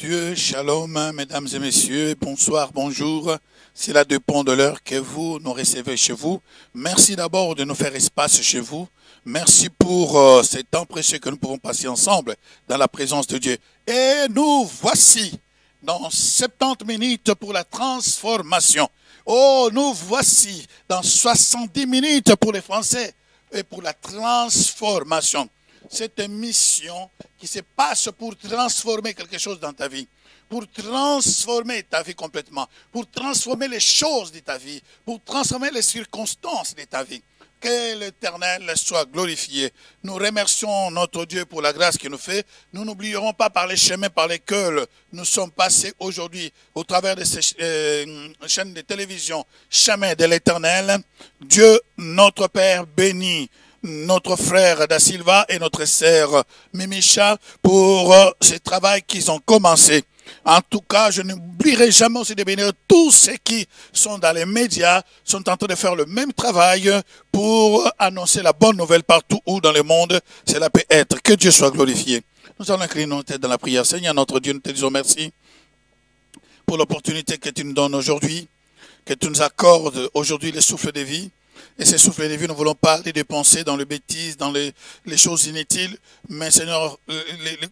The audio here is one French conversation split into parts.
Dieu, shalom, mesdames et messieurs, bonsoir, bonjour. C'est là dépend de l'heure que vous nous recevez chez vous. Merci d'abord de nous faire espace chez vous. Merci pour ces temps précieux que nous pouvons passer ensemble dans la présence de Dieu. Et nous voici dans 70 minutes pour la transformation. Oh, nous voici dans 70 minutes pour les Français et pour la transformation. Cette mission qui se passe pour transformer quelque chose dans ta vie, pour transformer ta vie complètement, pour transformer les choses de ta vie, pour transformer les circonstances de ta vie. Que l'Éternel soit glorifié. Nous remercions notre Dieu pour la grâce qu'il nous fait. Nous n'oublierons pas par les chemins par lesquels nous sommes passés aujourd'hui au travers de ces chaînes de télévision, chemin de l'Éternel. Dieu, notre Père, bénit notre frère Da Silva et notre sœur Mimicha pour ce travail qu'ils ont commencé. En tout cas, je n'oublierai jamais aussi de bénir tous ceux qui sont dans les médias, sont en train de faire le même travail pour annoncer la bonne nouvelle partout où dans le monde cela peut être. Que Dieu soit glorifié. Nous allons incliner nos têtes dans la prière. Seigneur, notre Dieu, nous te disons merci pour l'opportunité que tu nous donnes aujourd'hui, que tu nous accordes aujourd'hui le souffle de vie. Et ces souffles de vie, nous ne voulons pas les dépenser dans les bêtises, dans les choses inutiles, mais Seigneur,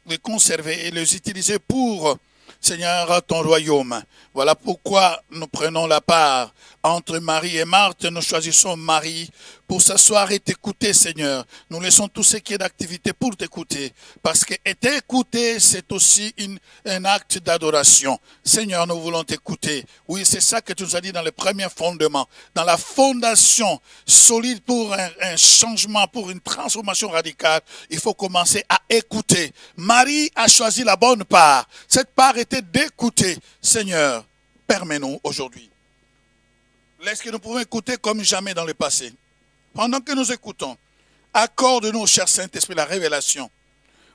les conserver et les utiliser pour, Seigneur, ton royaume. Voilà pourquoi nous prenons la part. Entre Marie et Marthe, nous choisissons Marie pour s'asseoir et t'écouter, Seigneur. Nous laissons tout ce qui est d'activité pour t'écouter. Parce que t'écouter, c'est aussi un acte d'adoration. Seigneur, nous voulons t'écouter. Oui, c'est ça que tu nous as dit dans le premier fondement. Dans la fondation solide pour un changement, pour une transformation radicale, il faut commencer à écouter. Marie a choisi la bonne part. Cette part était d'écouter. Seigneur, permets-nous aujourd'hui. Laisse que nous pouvons écouter comme jamais dans le passé. Pendant que nous écoutons, accorde-nous, cher Saint-Esprit, la révélation.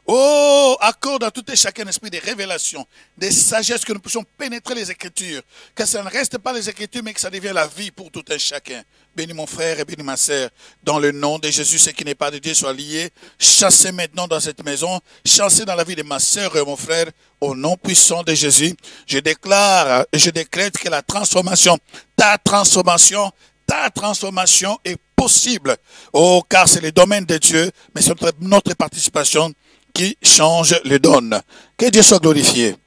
Oh, accorde à tout et chacun un esprit de révélation, de sagesse, que nous puissions pénétrer les Écritures. Que ça ne reste pas les Écritures, mais que ça devienne la vie pour tout un chacun. Bénis mon frère et bénis ma sœur. Dans le nom de Jésus, ce qui n'est pas de Dieu soit lié. Chassez maintenant dans cette maison. Chassez dans la vie de ma sœur et mon frère. Au nom puissant de Jésus, je déclare et je décrète que la transformation, ta transformation est possible. Oh, car c'est le domaine de Dieu, mais c'est notre participation qui change les donnes. Que Dieu soit glorifié.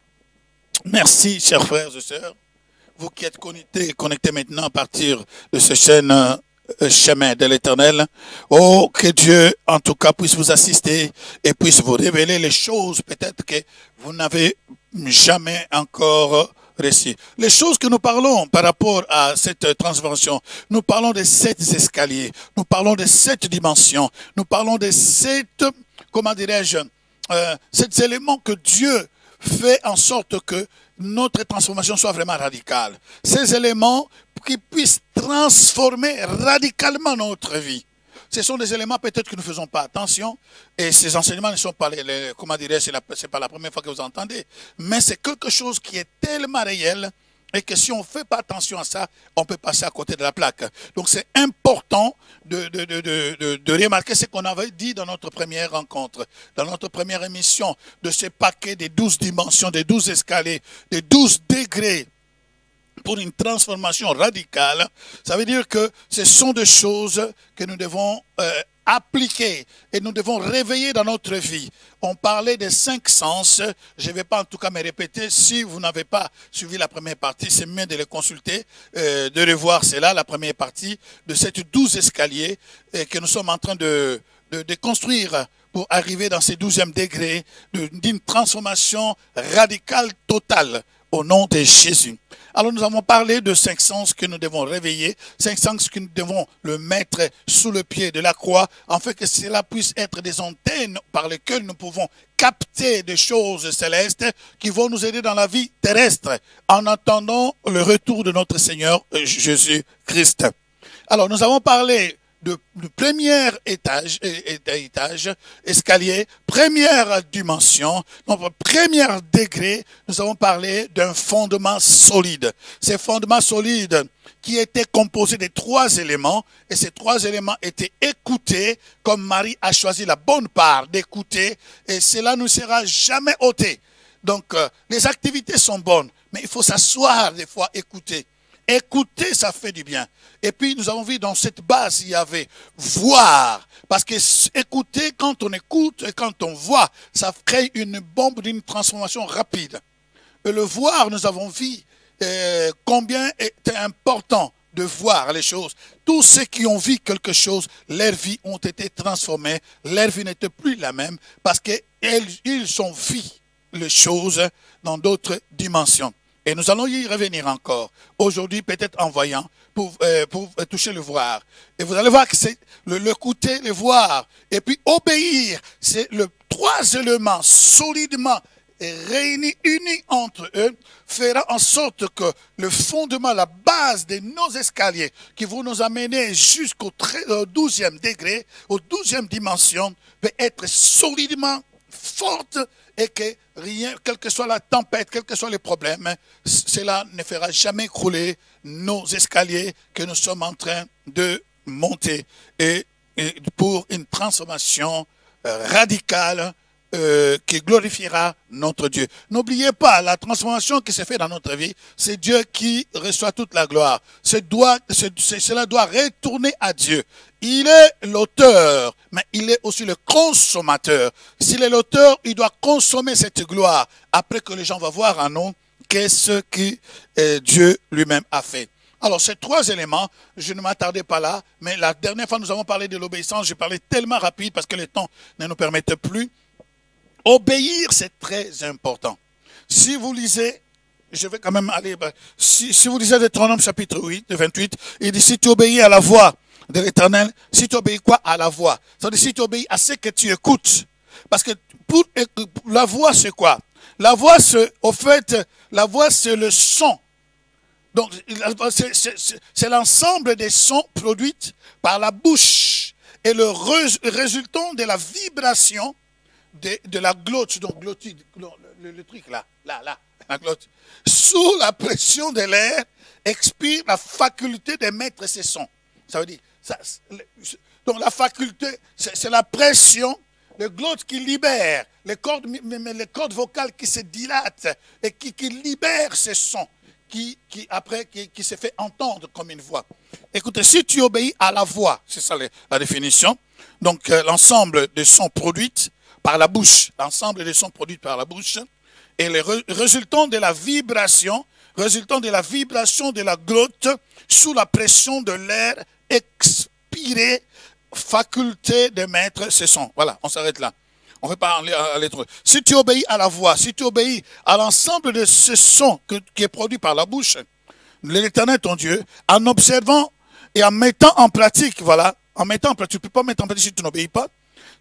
Merci, chers frères et sœurs. Vous qui êtes connectés maintenant à partir de ce chemin de l'Éternel. Oh, que Dieu, en tout cas, puisse vous assister et puisse vous révéler les choses peut-être que vous n'avez jamais encore reçues. Les choses que nous parlons par rapport à cette transformation, nous parlons de 7 escaliers, nous parlons de 7 dimensions, nous parlons de 7, comment dirais-je, 7 éléments que Dieu fait en sorte que notre transformation soit vraiment radicale. Ces éléments qui puissent transformer radicalement notre vie. Ce sont des éléments peut-être que nous ne faisons pas attention. Et ces enseignements ne sont pas, comment dirais-je, c'est pas la première fois que vous entendez. Mais c'est quelque chose qui est tellement réel et que si on ne fait pas attention à ça, on peut passer à côté de la plaque. Donc c'est important de remarquer ce qu'on avait dit dans notre première rencontre, dans notre première émission, de ce paquet des 12 dimensions, des 12 escaliers, des 12 degrés pour une transformation radicale. Ça veut dire que ce sont des choses que nous devons appliquer et nous devons réveiller dans notre vie. On parlait des 5 sens. Je ne vais pas en tout cas me répéter. Si vous n'avez pas suivi la première partie, c'est mieux de les consulter, de revoir cela, la première partie de cette 12 escaliers que nous sommes en train de construire pour arriver dans ces 12e degrés d'une transformation radicale totale au nom de Jésus. Alors nous avons parlé de 5 sens que nous devons réveiller, 5 sens que nous devons le mettre sous le pied de la croix, afin que cela puisse être des antennes par lesquelles nous pouvons capter des choses célestes qui vont nous aider dans la vie terrestre, en attendant le retour de notre Seigneur Jésus-Christ. Alors nous avons parlé de premier escalier, première dimension, donc premier degré, nous avons parlé d'un fondement solide. Ces fondements solides qui étaient composés de 3 éléments, et ces 3 éléments étaient écoutés, comme Marie a choisi la bonne part d'écouter, et cela ne sera jamais ôté. Donc, les activités sont bonnes, mais il faut s'asseoir des fois, écouter. Écouter, ça fait du bien. Et puis, nous avons vu dans cette base, il y avait voir. Parce que écouter, quand on écoute et quand on voit, ça crée une bombe d'une transformation rapide. Et le voir, nous avons vu combien était important de voir les choses. Tous ceux qui ont vu quelque chose, leurs vies ont été transformées. Leur vie n'était plus la même parce qu'ils ont vu les choses dans d'autres dimensions. Et nous allons y revenir encore. Aujourd'hui, peut-être en voyant, pour toucher le voir. Et vous allez voir que c'est l'écouter, le voir. Et puis obéir, c'est le trois éléments solidement réunis, unis entre eux, fera en sorte que le fondement, la base de nos escaliers, qui vont nous amener jusqu'au 12e degré, aux 12e dimension, peut être solidement forte et que rien, quelle que soit la tempête, quels que soient les problèmes, cela ne fera jamais crouler nos escaliers que nous sommes en train de monter et pour une transformation radicale qui glorifiera notre Dieu. N'oubliez pas, la transformation qui s'est faite dans notre vie, c'est Dieu qui reçoit toute la gloire. Cela doit retourner à Dieu. Il est l'auteur, mais il est aussi le consommateur. S'il est l'auteur, il doit consommer cette gloire après que les gens vont voir en nous qu'est-ce que Dieu lui-même a fait. Alors, ces trois éléments, je ne m'attardais pas là, mais la dernière fois, nous avons parlé de l'obéissance. J'ai parlé tellement rapide parce que le temps ne nous permettait plus. Obéir, c'est très important. Si vous lisez, je vais quand même aller, si vous lisez Deutéronome chapitre 8, 28, il dit, si tu obéis à la voix de l'Éternel, si tu obéis quoi? À la voix. C'est-à-dire, si tu obéis à ce que tu écoutes. Parce que pour la voix, c'est quoi? La voix, au fait, la voix, c'est le son. Donc, c'est l'ensemble des sons produits par la bouche. Et le résultant de la vibration de la glotte, donc glottide, le truc là, la glotte, sous la pression de l'air, expire la faculté d'émettre ces sons. Ça veut dire, donc la faculté, c'est la pression, le glotte qui libère, les cordes vocales qui se dilatent et qui libèrent ces sons, qui se fait entendre comme une voix. Écoutez, si tu obéis à la voix, c'est ça la définition, donc l'ensemble des sons produits par la bouche, l'ensemble des sons produits par la bouche, et les résultant de la vibration de la glotte sous la pression de l'air expiré, faculté d'émettre ces sons. Voilà, on s'arrête là. On ne va pas aller trop. Si tu obéis à la voix, si tu obéis à l'ensemble de ce son qui est produit par la bouche, l'Éternel ton Dieu, en observant et en mettant en pratique, voilà, en mettant en pratique, tu ne peux pas mettre en pratique si tu n'obéis pas,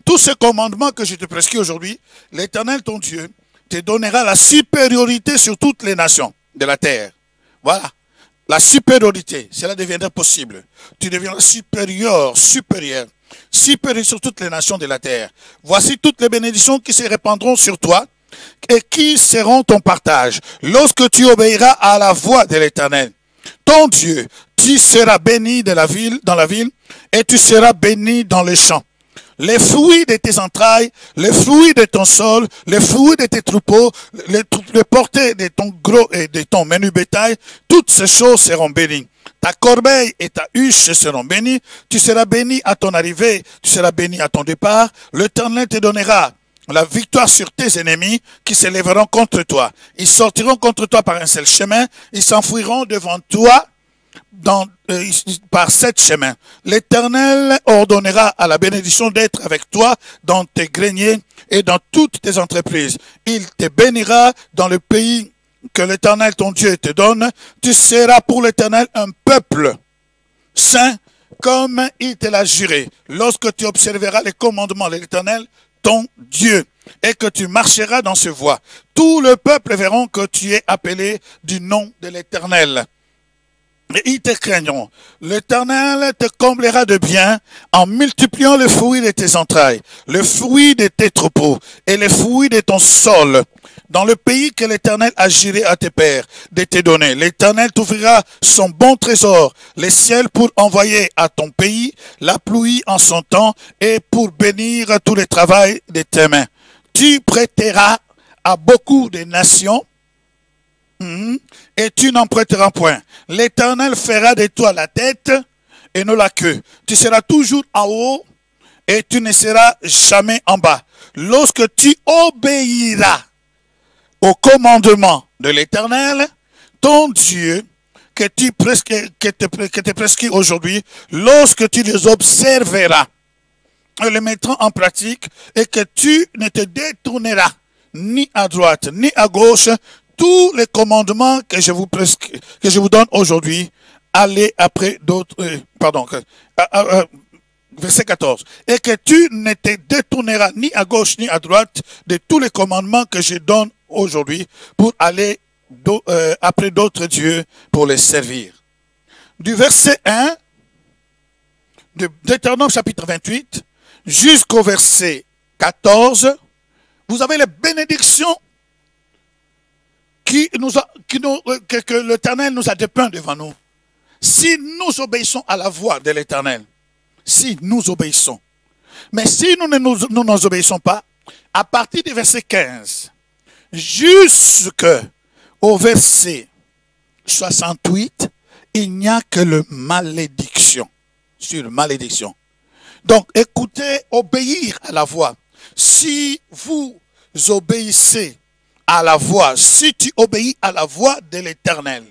tous ces commandements que je te prescris aujourd'hui, l'Éternel ton Dieu te donnera la supériorité sur toutes les nations de la terre. Voilà. La supériorité, cela deviendra possible. Tu deviendras supérieur sur toutes les nations de la terre. Voici toutes les bénédictions qui se répandront sur toi et qui seront ton partage. Lorsque tu obéiras à la voix de l'Éternel, ton Dieu, tu seras béni dans la ville et tu seras béni dans les champs. Les fruits de tes entrailles, les fruits de ton sol, les fruits de tes troupeaux, les portées de ton gros et de ton menu bétail, toutes ces choses seront bénies. Ta corbeille et ta huche seront bénies. Tu seras béni à ton arrivée, tu seras béni à ton départ. L'Éternel te donnera la victoire sur tes ennemis qui se lèveront contre toi. Ils sortiront contre toi par un seul chemin, ils s'enfuiront devant toi par 7 chemins. L'Éternel ordonnera à la bénédiction d'être avec toi dans tes greniers et dans toutes tes entreprises. Il te bénira dans le pays que l'Éternel ton Dieu te donne. Tu seras pour l'Éternel un peuple saint comme il te l'a juré. Lorsque tu observeras les commandements de l'Éternel ton Dieu et que tu marcheras dans ses voies, tout le peuple verront que tu es appelé du nom de l'Éternel. Et ils te craigneront. L'Éternel te comblera de bien en multipliant les fruits de tes entrailles, les fruits de tes troupeaux et les fruits de ton sol. Dans le pays que l'Éternel a juré à tes pères de te donner, l'Éternel t'ouvrira son bon trésor, les ciels pour envoyer à ton pays la pluie en son temps et pour bénir tout le travail de tes mains. Tu prêteras à beaucoup de nations, et tu n'en prêteras point. L'Éternel fera de toi la tête et non la queue. Tu seras toujours en haut et tu ne seras jamais en bas. Lorsque tu obéiras au commandement de l'Éternel, ton Dieu, que te prescrit aujourd'hui, lorsque tu les observeras, et les mettront en pratique, et que tu ne te détourneras ni à droite ni à gauche, tous les commandements que je vous donne aujourd'hui, allez après d'autres, verset 14. Et que tu ne te détourneras ni à gauche ni à droite de tous les commandements que je donne aujourd'hui pour aller après d'autres dieux pour les servir. Du verset 1 de Deutéronome chapitre 28 jusqu'au verset 14, vous avez les bénédictions que l'Éternel nous a dépeintes devant nous. Si nous obéissons à la voix de l'Éternel, si nous obéissons. Mais si nous ne obéissons pas, à partir du verset 15 jusqu'au verset 68, il n'y a que le malédiction sur malédiction. Donc écoutez, obéir à la voix. Si vous obéissez à la voix, si tu obéis à la voix de l'Éternel,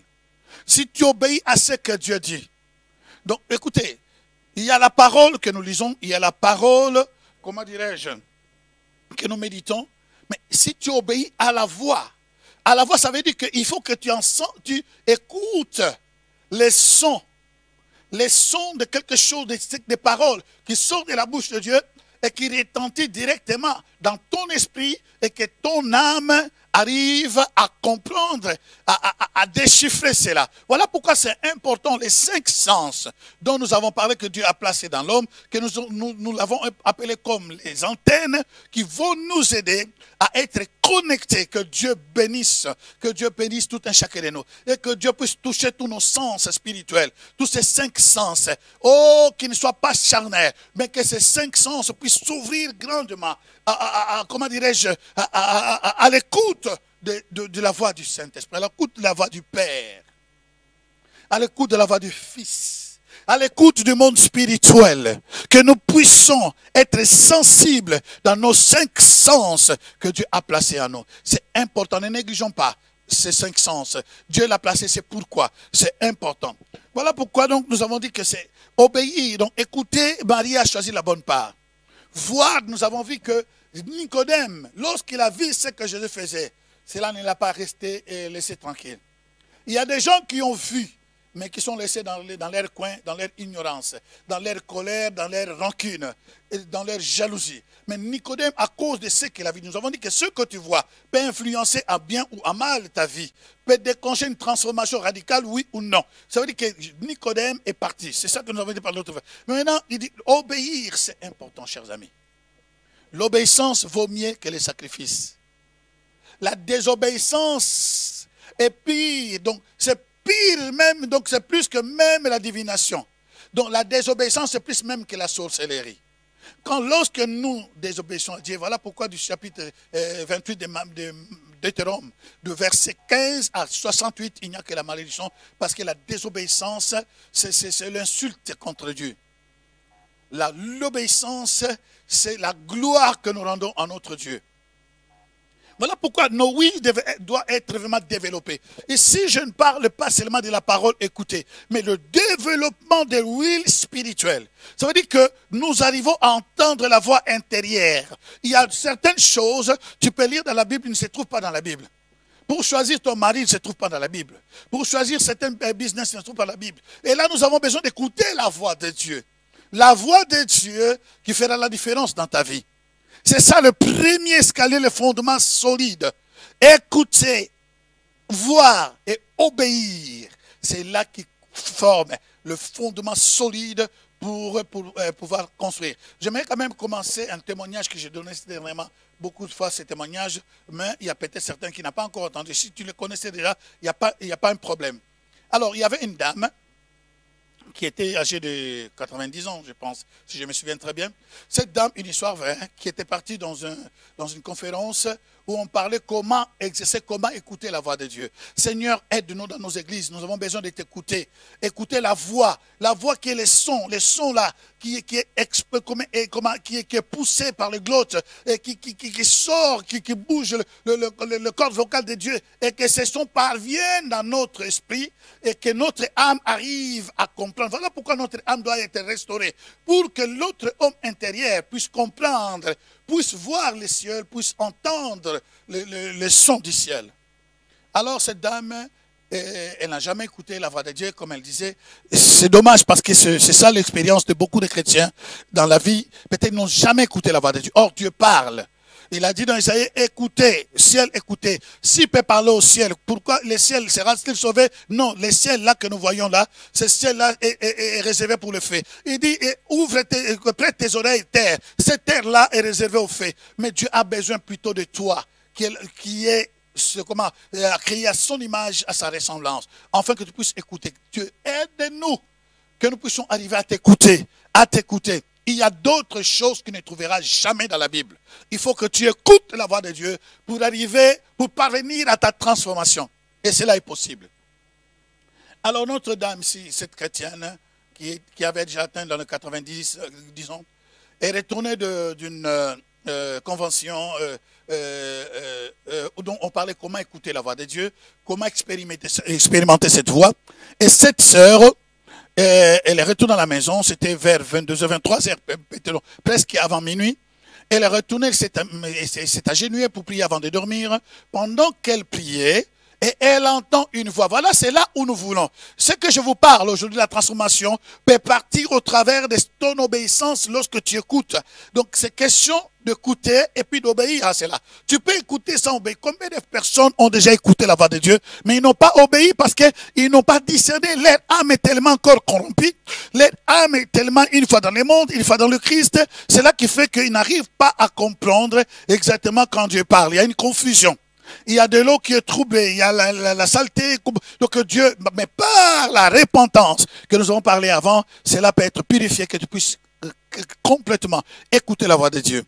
si tu obéis à ce que Dieu dit. Donc écoutez, il y a la parole que nous lisons, il y a la parole, comment dirais-je, que nous méditons. Mais si tu obéis à la voix, ça veut dire qu'il faut que tu écoutes les sons de quelque chose, des paroles qui sortent de la bouche de Dieu et qui retentissent directement dans ton esprit et que ton âme arrive à comprendre, à déchiffrer cela. Voilà pourquoi c'est important, les 5 sens dont nous avons parlé que Dieu a placés dans l'homme, que nous l'avons appelé comme les antennes qui vont nous aider à être connectés. Que Dieu bénisse tout un chacun de nous. Et que Dieu puisse toucher tous nos sens spirituels, tous ces 5 sens. Oh, qu'ils ne soient pas charnels, mais que ces 5 sens puissent s'ouvrir grandement comment dirais-je, à l'écoute de la voix du Saint-Esprit, à l'écoute de la voix du Père, à l'écoute de la voix du Fils, à l'écoute du monde spirituel, que nous puissions être sensibles dans nos 5 sens que Dieu a placés en nous. C'est important, ne négligeons pas ces 5 sens. Dieu l'a placé, c'est pourquoi, c'est important. Voilà pourquoi donc nous avons dit que c'est obéir. Donc écoutez, Marie a choisi la bonne part. Voir, nous avons vu que Nicodème, lorsqu'il a vu ce que Jésus faisait, cela ne l'a pas resté et laissé tranquille. Il y a des gens qui ont vu, mais qui sont laissés dans leur coin, dans leur ignorance, dans leur colère, dans leur rancune, et dans leur jalousie. Mais Nicodème, à cause de ce qu'il a vu, nous avons dit que ce que tu vois peut influencer à bien ou à mal ta vie, peut déclencher une transformation radicale, oui ou non. Ça veut dire que Nicodème est parti. C'est ça que nous avons dit par l'autre fois. Mais maintenant, il dit, obéir, c'est important, chers amis. L'obéissance vaut mieux que les sacrifices. La désobéissance est pire. Donc, c'est pire même, donc c'est plus que même la divination. Donc, la désobéissance, c'est plus même que la sorcellerie. Lorsque nous désobéissons à Dieu, voilà pourquoi du chapitre 28 de Deutéronome, de verset 15 à 68, il n'y a que la malédiction, parce que la désobéissance, c'est l'insulte contre Dieu. L'obéissance, c'est la gloire que nous rendons à notre Dieu. Voilà pourquoi nos oui doivent être vraiment développés. Ici, je ne parle pas seulement de la parole écoutée, mais le développement des oui spirituels. Ça veut dire que nous arrivons à entendre la voix intérieure. Il y a certaines choses, tu peux lire dans la Bible, qui ne se trouvent pas dans la Bible. Pour choisir ton mari, il ne se trouve pas dans la Bible. Pour choisir certains business, il ne se trouve pas dans la Bible. Et là, nous avons besoin d'écouter la voix de Dieu. La voix de Dieu qui fera la différence dans ta vie. C'est ça le premier escalier, le fondement solide. Écouter, voir et obéir. C'est là qui forme le fondement solide pour pouvoir construire. J'aimerais quand même commencer un témoignage que j'ai donné dernièrement. Beaucoup de fois ces témoignages, mais il y a peut-être certains qui n'ont pas encore entendu. Si tu le connaissais déjà, il n'y a pas un problème. Alors, il y avait une dame qui était âgée de 90 ans, je pense, si je me souviens très bien. Cette dame, une histoire vraie, qui était partie dans une conférence où on parlait comment exercer, comment écouter la voix de Dieu. Seigneur, aide-nous dans nos églises, nous avons besoin de t'écouter. Écouter la voix qui est les sons là, qui est poussé par le glotte, et qui sort, qui bouge le corps vocal de Dieu, et que ces sons parviennent dans notre esprit, et que notre âme arrive à comprendre. Voilà pourquoi notre âme doit être restaurée, pour que l'autre homme intérieur puisse comprendre, puisse voir les cieux, puisse entendre le son du ciel. Alors cette dame, elle n'a jamais écouté la voix de Dieu, comme elle disait. C'est dommage parce que c'est ça l'expérience de beaucoup de chrétiens dans la vie. Peut-être ils n'ont jamais écouté la voix de Dieu. Or, Dieu parle. Il a dit dans Isaïe, écoutez, ciel, écoutez. S'il peut parler au ciel, pourquoi le ciel sera-t-il sauvé? Non, le ciel là que nous voyons là, ce ciel-là est réservé pour le feu. Il dit, prête tes oreilles, terre. Cette terre-là est réservée au feu. Mais Dieu a besoin plutôt de toi, qui est créé à son image, à sa ressemblance, afin que tu puisses écouter. Dieu, aide-nous, que nous puissions arriver à t'écouter, Il y a d'autres choses que tu ne trouveras jamais dans la Bible. Il faut que tu écoutes la voix de Dieu pour parvenir à ta transformation. Et cela est possible. Alors Notre-Dame, cette chrétienne, qui avait déjà atteint dans le 90, disons, est retournée d'une convention dont on parlait comment écouter la voix de Dieu, comment expérimenter cette voix. Et cette sœur, elle est retournée à la maison, c'était vers 22h, 23h, presque avant minuit. Elle est retournée, elle s'est agenouillée pour prier avant de dormir. Pendant qu'elle priait, et elle entend une voix. Voilà, c'est là où nous voulons. Ce que je vous parle aujourd'hui, la transformation, peut partir au travers de ton obéissance lorsque tu écoutes. Donc, c'est question d'écouter et puis d'obéir à cela. Tu peux écouter sans obéir. Combien de personnes ont déjà écouté la voix de Dieu, mais ils n'ont pas obéi parce qu'ils n'ont pas discerné. Leur âme est tellement encore corrompue. Leur âme est tellement, une fois dans le monde, une fois dans le Christ. C'est là qui fait qu'ils n'arrivent pas à comprendre exactement quand Dieu parle. Il y a une confusion. Il y a de l'eau qui est troublée, il y a la saleté. Donc Dieu, mais par la repentance que nous avons parlé avant, cela peut être purifié, que tu puisses complètement écouter la voix de Dieu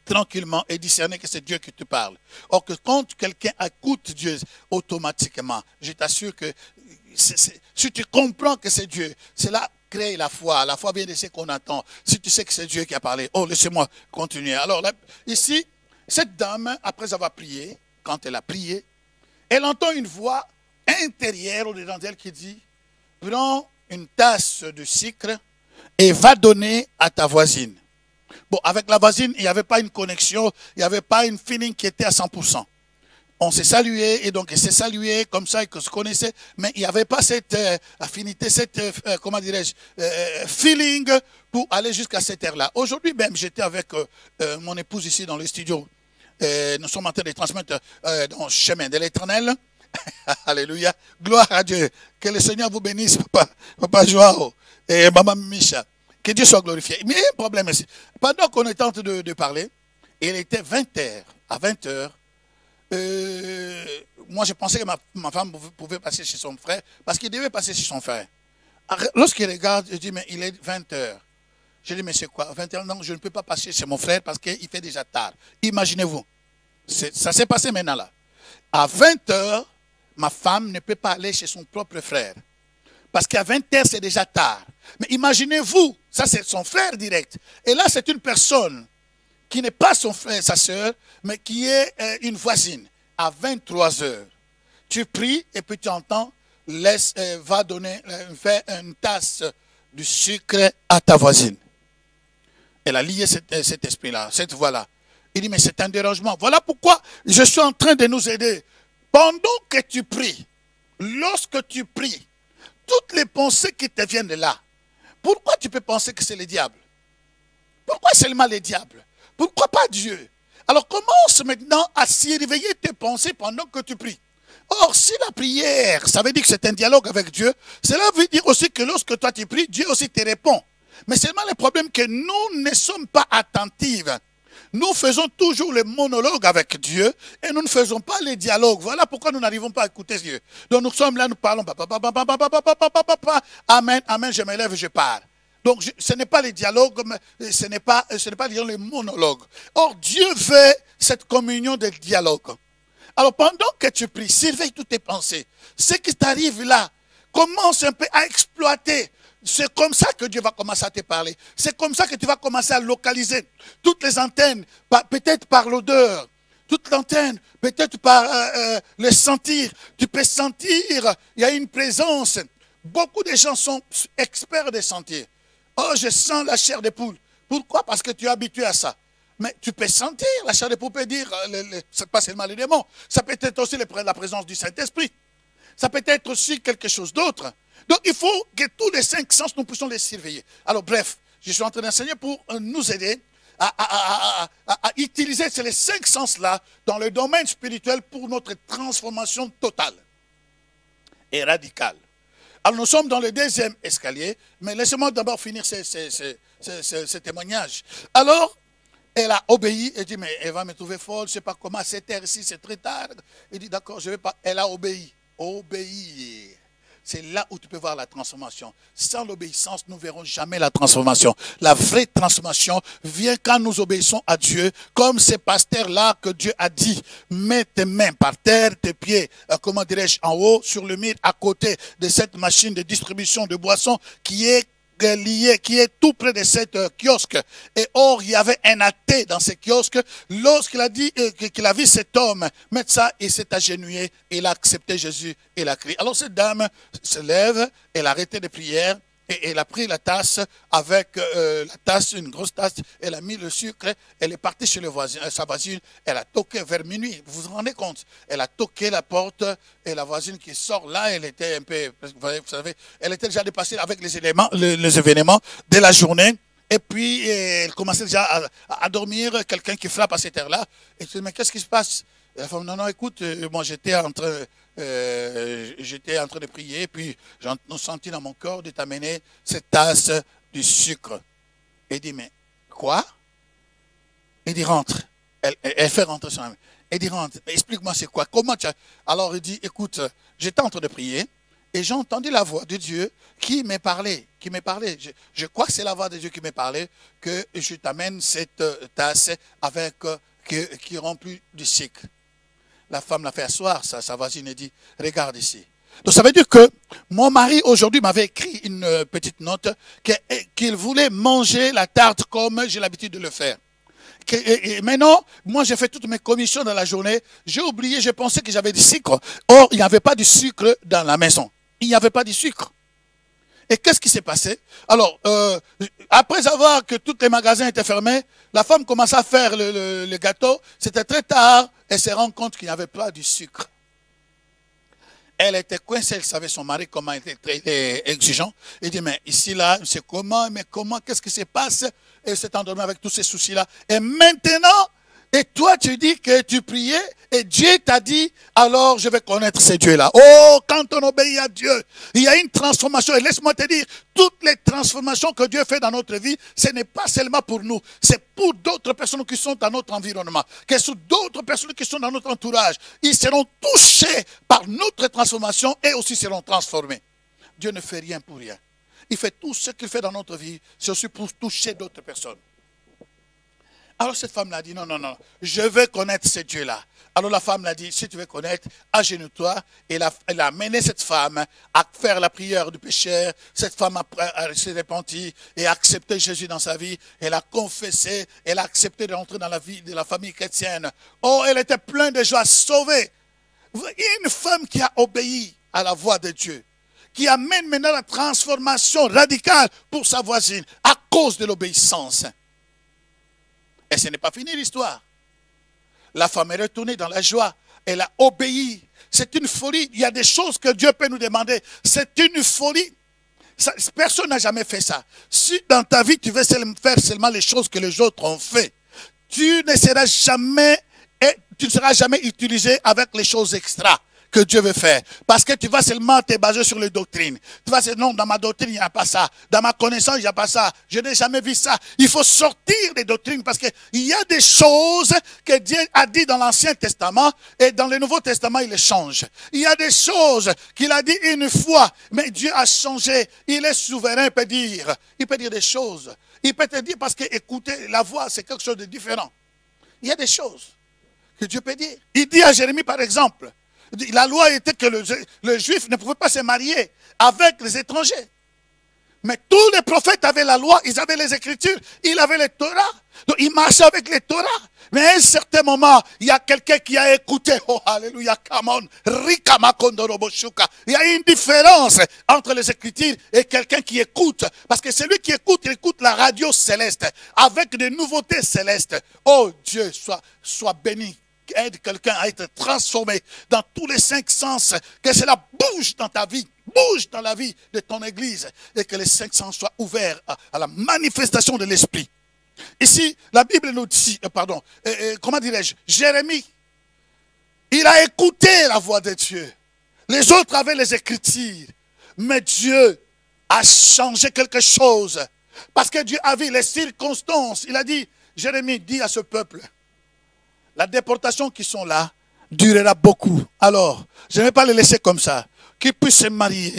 tranquillement et discerner que c'est Dieu qui te parle. Or que quand quelqu'un écoute Dieu automatiquement, je t'assure que si tu comprends que c'est Dieu, cela crée la foi. La foi vient de ce qu'on attend. Si tu sais que c'est Dieu qui a parlé, oh laissez-moi continuer. Alors là, ici, cette dame, après avoir prié, quand elle a prié, elle entend une voix intérieure au-dedans d'elle qui dit, prends une tasse de sucre et va donner à ta voisine. Bon, avec la voisine, il n'y avait pas une connexion, il n'y avait pas une feeling qui était à 100%. On s'est salué, et donc elle s'est saluée comme ça, et qu'on se connaissait, mais il n'y avait pas cette affinité, cette, comment dirais-je, feeling pour aller jusqu'à cette ère-là. Aujourd'hui même, j'étais avec mon épouse ici dans le studio. Nous sommes en train de transmettre dans le chemin de l'Éternel. Alléluia. Gloire à Dieu. Que le Seigneur vous bénisse, Papa Joao et Maman Micha. Que Dieu soit glorifié. Mais il y a un problème ici. Pendant qu'on était en train de parler, il était 20h. À 20h, moi je pensais que ma femme pouvait passer chez son frère, parce qu'il devait passer chez son frère. Lorsqu'il regarde, je dis, mais il est 20h. Je dis, mais c'est quoi? 21 ans, non, je ne peux pas passer chez mon frère parce qu'il fait déjà tard. Imaginez-vous. Ça s'est passé maintenant là. À 20h, ma femme ne peut pas aller chez son propre frère. Parce qu'à 20h, c'est déjà tard. Mais imaginez-vous, ça c'est son frère direct. Et là, c'est une personne qui n'est pas son frère, sa soeur, mais qui est une voisine. À 23h, tu pries et puis tu entends, va donner, faire une tasse de sucre à ta voisine. Elle a lié cet esprit-là, cette voix-là. Il dit, mais c'est un dérangement. Voilà pourquoi je suis en train de nous aider. Pendant que tu pries, lorsque tu pries, toutes les pensées qui te viennent de là, pourquoi tu peux penser que c'est le diable? Pourquoi seulement le diable? Pourquoi pas Dieu? Alors commence maintenant à surveiller tes pensées pendant que tu pries. Or, si la prière, ça veut dire que c'est un dialogue avec Dieu, cela veut dire aussi que lorsque toi tu pries, Dieu aussi te répond. Mais seulement le problème que nous ne sommes pas attentifs. Nous faisons toujours le monologue avec Dieu et nous ne faisons pas les dialogues. Voilà pourquoi nous n'arrivons pas à écouter Dieu. Donc nous sommes là, nous parlons. Amen, amen, je me lève, je pars. Donc, ce n'est pas les dialogues, ce n'est pas les monologues. Or, Dieu veut cette communion de dialogue. Alors, pendant que tu pries, surveille toutes tes pensées. Ce qui t'arrive là, commence un peu à exploiter. C'est comme ça que Dieu va commencer à te parler. C'est comme ça que tu vas commencer à localiser toutes les antennes, peut-être par l'odeur, toute l'antenne, peut-être par le sentir. Tu peux sentir, il y a une présence. Beaucoup de gens sont experts de sentir. Oh, je sens la chair de poule. Pourquoi? Parce que tu es habitué à ça. Mais tu peux sentir, la chair de poule peut dire, c'est pas seulement les démons. Ça peut être aussi la présence du Saint-Esprit. Ça peut être aussi quelque chose d'autre. Donc il faut que tous les 5 sens, nous puissions les surveiller. Alors bref, je suis en train d'enseigner pour nous aider à utiliser ces 5 sens-là dans le domaine spirituel pour notre transformation totale et radicale. Alors nous sommes dans le 2e escalier, mais laissez-moi d'abord finir ce témoignage. Alors, elle a obéi, elle dit, mais elle va me trouver folle, je ne sais pas comment, à cette heure-ci, c'est très tard. Elle dit, d'accord, je ne vais pas. Elle a obéi. Obéir. C'est là où tu peux voir la transformation. Sans l'obéissance, nous ne verrons jamais la transformation. La vraie transformation vient quand nous obéissons à Dieu, comme ces pasteurs-là que Dieu a dit, mets tes mains par terre, tes pieds, comment dirais-je, en haut, sur le mur, à côté de cette machine de distribution de boissons qui est lié, qui est tout près de cette kiosque. Et or, il y avait un athée dans ce kiosque. Lorsqu'il a dit qu'il a vu cet homme mettre ça, il s'est agenouillé, il a accepté Jésus et il a crié. Alors cette dame se lève, elle a arrêté de prière et elle a pris la tasse avec la tasse, une grosse tasse, elle a mis le sucre, elle est partie chez le voisin, sa voisine, elle a toqué vers minuit, vous vous rendez compte? Elle a toqué la porte et la voisine qui sort là, elle était un peu, vous savez, elle était déjà dépassée avec les événements de la journée. Et puis, elle commençait déjà à dormir, quelqu'un qui frappe à cette heure-là. Et tu dis, mais qu'est-ce qui se passe? Et la femme, non, écoute, moi j'étais en train de prier, puis j'ai senti dans mon corps de t'amener cette tasse du sucre. Elle dit, mais quoi? Elle dit, rentre. Elle fait rentrer son ami. Elle dit, rentre, explique-moi c'est quoi? Comment tu as... Alors il dit, écoute, j'étais en train de prier, et j'ai entendu la voix de Dieu qui m'est parlé, Je crois que c'est la voix de Dieu qui m'est parlé, que je t'amène cette tasse avec qui est remplie de sucre. La femme l'a fait asseoir, sa voisine, et dit, regarde ici. Donc ça veut dire que mon mari aujourd'hui m'avait écrit une petite note qu'il voulait manger la tarte comme j'ai l'habitude de le faire. Et maintenant, moi j'ai fait toutes mes commissions dans la journée, j'ai oublié, je pensais que j'avais du sucre. Or, il n'y avait pas de sucre dans la maison. Il n'y avait pas de sucre. Et qu'est-ce qui s'est passé? Alors, après avoir que tous les magasins étaient fermés, la femme commençait à faire le gâteau. C'était très tard. Elle se rend compte qu'il n'y avait pas du sucre. Elle était coincée. Elle savait son mari comment il était très exigeant. Il dit, mais ici, là, c'est comment? Mais comment? Qu'est-ce qui se passe? Elle s'est endormie avec tous ces soucis-là. Et maintenant, et toi, tu dis que tu priais et Dieu t'a dit, alors je vais connaître ces dieux-là. Oh, quand on obéit à Dieu, il y a une transformation. Et laisse-moi te dire, toutes les transformations que Dieu fait dans notre vie, ce n'est pas seulement pour nous. C'est pour d'autres personnes qui sont dans notre environnement. Que sont d'autres personnes qui sont dans notre entourage. Ils seront touchés par notre transformation et aussi seront transformés. Dieu ne fait rien pour rien. Il fait tout ce qu'il fait dans notre vie, c'est aussi pour toucher d'autres personnes. Alors cette femme l'a dit, non, je veux connaître ce Dieu-là. Alors la femme l'a dit, si tu veux connaître, agenouille-toi. Et elle a amené cette femme à faire la prière du pécheur. Cette femme s'est repentie et a accepté Jésus dans sa vie. Elle a confessé, elle a accepté de rentrer dans la vie de la famille chrétienne. Oh, elle était pleine de joie, sauvée. Une femme qui a obéi à la voix de Dieu, qui amène maintenant la transformation radicale pour sa voisine à cause de l'obéissance. Et ce n'est pas fini l'histoire. La femme est retournée dans la joie. Elle a obéi. C'est une folie. Il y a des choses que Dieu peut nous demander. C'est une folie. Personne n'a jamais fait ça. Si dans ta vie, tu veux faire seulement les choses que les autres ont fait, tu ne seras jamais utilisé avec les choses extra. que Dieu veut faire. Parce que tu vas seulement te baser sur les doctrines. Tu vas dire, non, dans ma doctrine, il n'y a pas ça. Dans ma connaissance, il n'y a pas ça. Je n'ai jamais vu ça. Il faut sortir des doctrines parce qu'il y a des choses que Dieu a dit dans l'Ancien Testament et dans le Nouveau Testament, il les change. Il y a des choses qu'il a dit une fois, mais Dieu a changé. Il est souverain, il peut dire des choses. Il peut te dire parce que écouter la voix, c'est quelque chose de différent. Il y a des choses que Dieu peut dire. Il dit à Jérémie, par exemple, la loi était que le juif ne pouvait pas se marier avec les étrangers. Mais tous les prophètes avaient la loi, ils avaient les Écritures, ils avaient les Torah. Donc ils marchaient avec les Torah. Mais à un certain moment, il y a quelqu'un qui a écouté. Oh, alléluia, come on. Il y a une différence entre les Écritures et quelqu'un qui écoute. Parce que celui qui écoute, il écoute la radio céleste avec des nouveautés célestes. Oh Dieu, sois béni. Aide quelqu'un à être transformé dans tous les 5 sens, que cela bouge dans ta vie, bouge dans la vie de ton église, et que les 5 sens soient ouverts à la manifestation de l'esprit. Ici, la Bible nous dit, comment dirais-je, Jérémie, il a écouté la voix de Dieu. Les autres avaient les Écritures, mais Dieu a changé quelque chose, parce que Dieu a vu les circonstances. Il a dit, Jérémie, dis à ce peuple, la déportation qui sont là durera beaucoup. Alors, je ne vais pas les laisser comme ça. Qu'ils puissent se marier,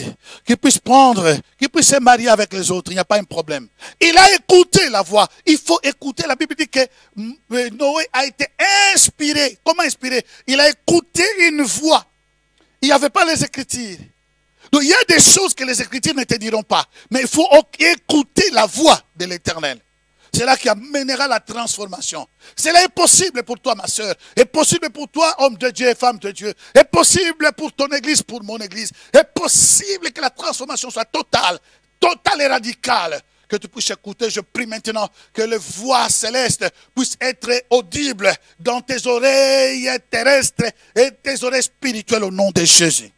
qu'ils puissent se marier avec les autres. Il n'y a pas un problème. Il a écouté la voix. Il faut écouter. La Bible dit que Noé a été inspiré. Comment inspiré? Il a écouté une voix. Il n'y avait pas les Écritures. Donc, il y a des choses que les Écritures ne te diront pas. Mais il faut écouter la voix de l'Éternel. C'est là qui amènera la transformation. Cela est possible pour toi, ma soeur. Est possible pour toi, homme de Dieu et femme de Dieu. Est possible pour ton église, pour mon église. Est possible que la transformation soit totale et radicale. Que tu puisses écouter. Je prie maintenant que les voix célestes puissent être audibles dans tes oreilles terrestres et tes oreilles spirituelles au nom de Jésus.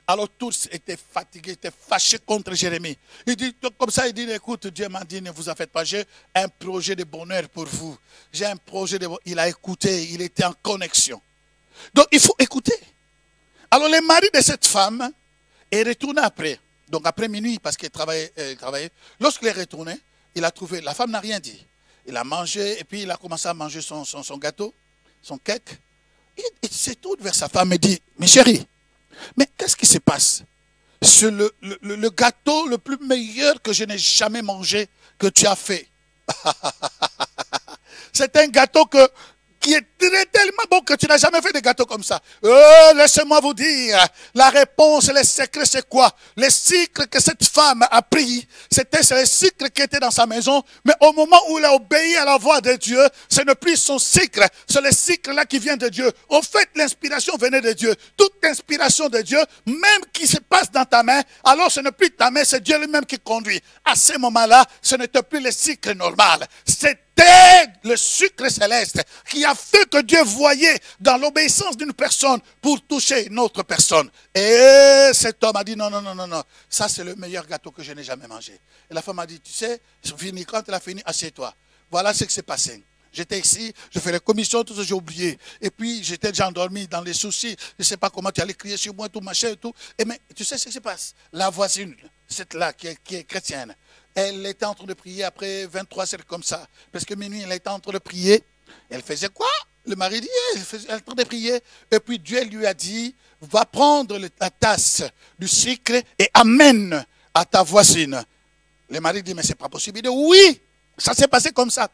Alors tous étaient fatigués, étaient fâchés contre Jérémie. Il dit, comme ça, il dit, écoute, Dieu m'a dit, ne vous en faites pas, j'ai un projet de bonheur pour vous. J'ai un projet de bonheur. Il a écouté, il était en connexion. Donc il faut écouter. Alors le mari de cette femme est retourné après. Donc après minuit, parce qu'il travaillait. Lorsqu'il est retourné, il a trouvé, la femme n'a rien dit. Il a mangé, et puis il a commencé à manger son gâteau, son cake. Il se tourne vers sa femme et dit, mais chérie, mais qu'est-ce qui se passe? C'est le gâteau le plus meilleur que je n'ai jamais mangé, que tu as fait. C'est un gâteau qui est tellement bon que tu n'as jamais fait de gâteau comme ça. Laissez-moi vous dire, la réponse, le secret, c'est quoi? Le cycle que cette femme a pris, c'est le cycle qui était dans sa maison, mais au moment où il a obéi à la voix de Dieu, ce n'est plus son cycle, c'est le cycle là qui vient de Dieu. Au fait, l'inspiration venait de Dieu. Toute inspiration de Dieu, même qui se passe dans ta main, alors ce n'est plus ta main, c'est Dieu lui-même qui conduit. À ce moment-là, ce n'était plus le cycle normal. C'était le sucre céleste qui a fait que Dieu voyait dans l'obéissance d'une personne pour toucher une autre personne. Et cet homme a dit non, ça c'est le meilleur gâteau que je n'ai jamais mangé. Et la femme a dit, tu sais, quand elle a fini, assieds-toi. Voilà ce qui s'est passé. J'étais ici, je fais les commissions, tout ça, j'ai oublié. Et puis, j'étais déjà endormi dans les soucis. Je ne sais pas comment tu allais crier sur moi, tout machin et tout. Et mais, tu sais ce qui se passe? La voisine, cette là qui est chrétienne, elle était en train de prier après 23 heures comme ça. Parce que minuit, elle était en train de prier. Elle faisait quoi? Le mari dit, elle était en train de prier. Et puis Dieu lui a dit, va prendre la tasse du sucre et amène à ta voisine. Le mari dit, mais c'est pas possible. Il dit, oui, ça s'est passé comme ça.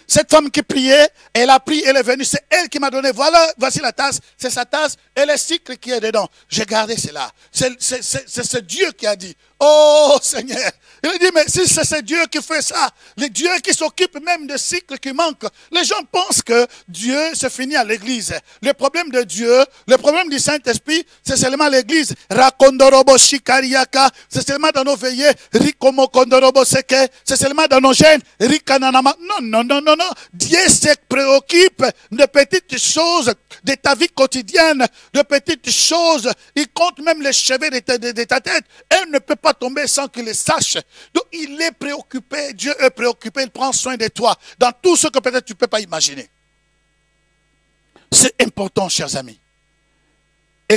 Cette femme qui priait, elle a pris, elle est venue, c'est elle qui m'a donné, voilà, voici la tasse, c'est sa tasse, et le sucre qui est dedans. J'ai gardé cela. C'est Dieu qui a dit, oh Seigneur. Il a dit, mais si c'est Dieu qui fait ça, le Dieu qui s'occupe même de sucre qui manque. Les gens pensent que Dieu se finit à l'église. Le problème de Dieu, le problème du Saint-Esprit, c'est seulement l'église. Rakondorobo shikariaka, c'est seulement dans nos veillées. Rikomo kondorobo seke, c'est seulement dans nos gènes. Rikananama. Non. Dieu se préoccupe de petites choses de ta vie quotidienne, de petites choses. Il compte même les cheveux de ta tête. Elle ne peut pas tomber sans qu'il le sache. Donc il est préoccupé, Dieu est préoccupé, il prend soin de toi dans tout ce que peut-être tu ne peux pas imaginer. C'est important, chers amis.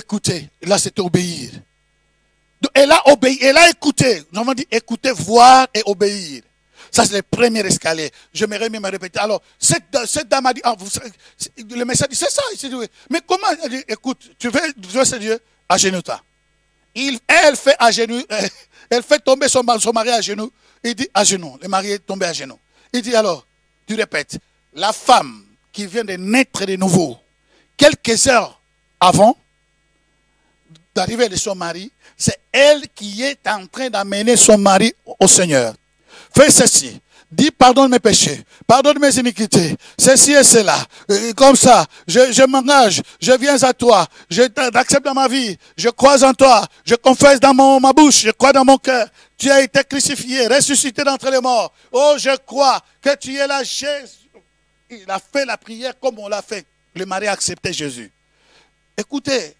écouter. Là, c'était obéir. Donc, elle a obéi, elle a écouté. Nous avons dit écouter, voir et obéir. Ça, c'est le premier escalier. Je me remets à répéter. Alors, cette dame a dit, le message dit, c'est ça. Il dit, oui. Mais comment? Elle dit, écoute, tu veux ce Dieu? Agenouille-toi. Elle fait à genoux, elle fait tomber son mari à genoux. Il dit à genoux. Le mari est tombé à genoux. Il dit alors, tu répètes, la femme qui vient de naître de nouveau, quelques heures avant d'arriver de son mari, c'est elle qui est en train d'amener son mari au Seigneur. Fais ceci. Dis pardonne mes péchés, pardonne mes iniquités, ceci et cela. Comme ça, je m'engage, je viens à toi, je t'accepte dans ma vie, je crois en toi, je confesse dans ma bouche, je crois dans mon cœur. Tu as été crucifié, ressuscité d'entre les morts. Oh, je crois que tu es là, Jésus. Il a fait la prière comme on l'a fait. Le mari a accepté Jésus. Écoutez,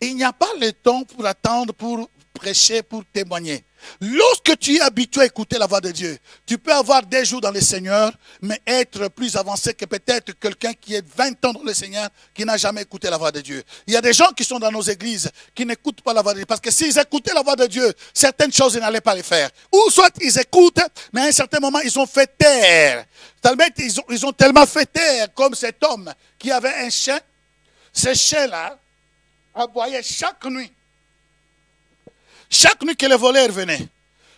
il n'y a pas le temps pour attendre, pour prêcher, pour témoigner. Lorsque tu es habitué à écouter la voix de Dieu, tu peux avoir des jours dans le Seigneur, mais être plus avancé que peut-être quelqu'un qui est 20 ans dans le Seigneur, qui n'a jamais écouté la voix de Dieu. Il y a des gens qui sont dans nos églises, qui n'écoutent pas la voix de Dieu, parce que s'ils écoutaient la voix de Dieu, certaines choses, ils n'allaient pas les faire. Ou soit ils écoutent, mais à un certain moment, ils ont fait taire. Ils ont tellement fait taire, comme cet homme qui avait un chien. Ce chien-là aboyait chaque nuit. Chaque nuit que le voleur venait,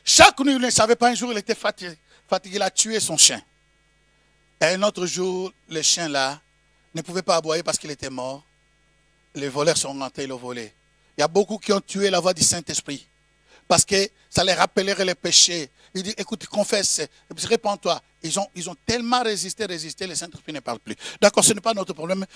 chaque nuit, il ne savait pas, un jour, il était fatigué, il a tué son chien. Et un autre jour, le chien-là ne pouvait pas aboyer parce qu'il était mort. Les voleurs sont rentrés et l'ont volé. Il y a beaucoup qui ont tué la voix du Saint-Esprit parce que ça les rappellerait les péchés. Il dit, écoute, confesse, répands-toi. Ils ont tellement résisté, le Saint-Esprit ne parle plus. D'accord, ce n'est pas notre problème.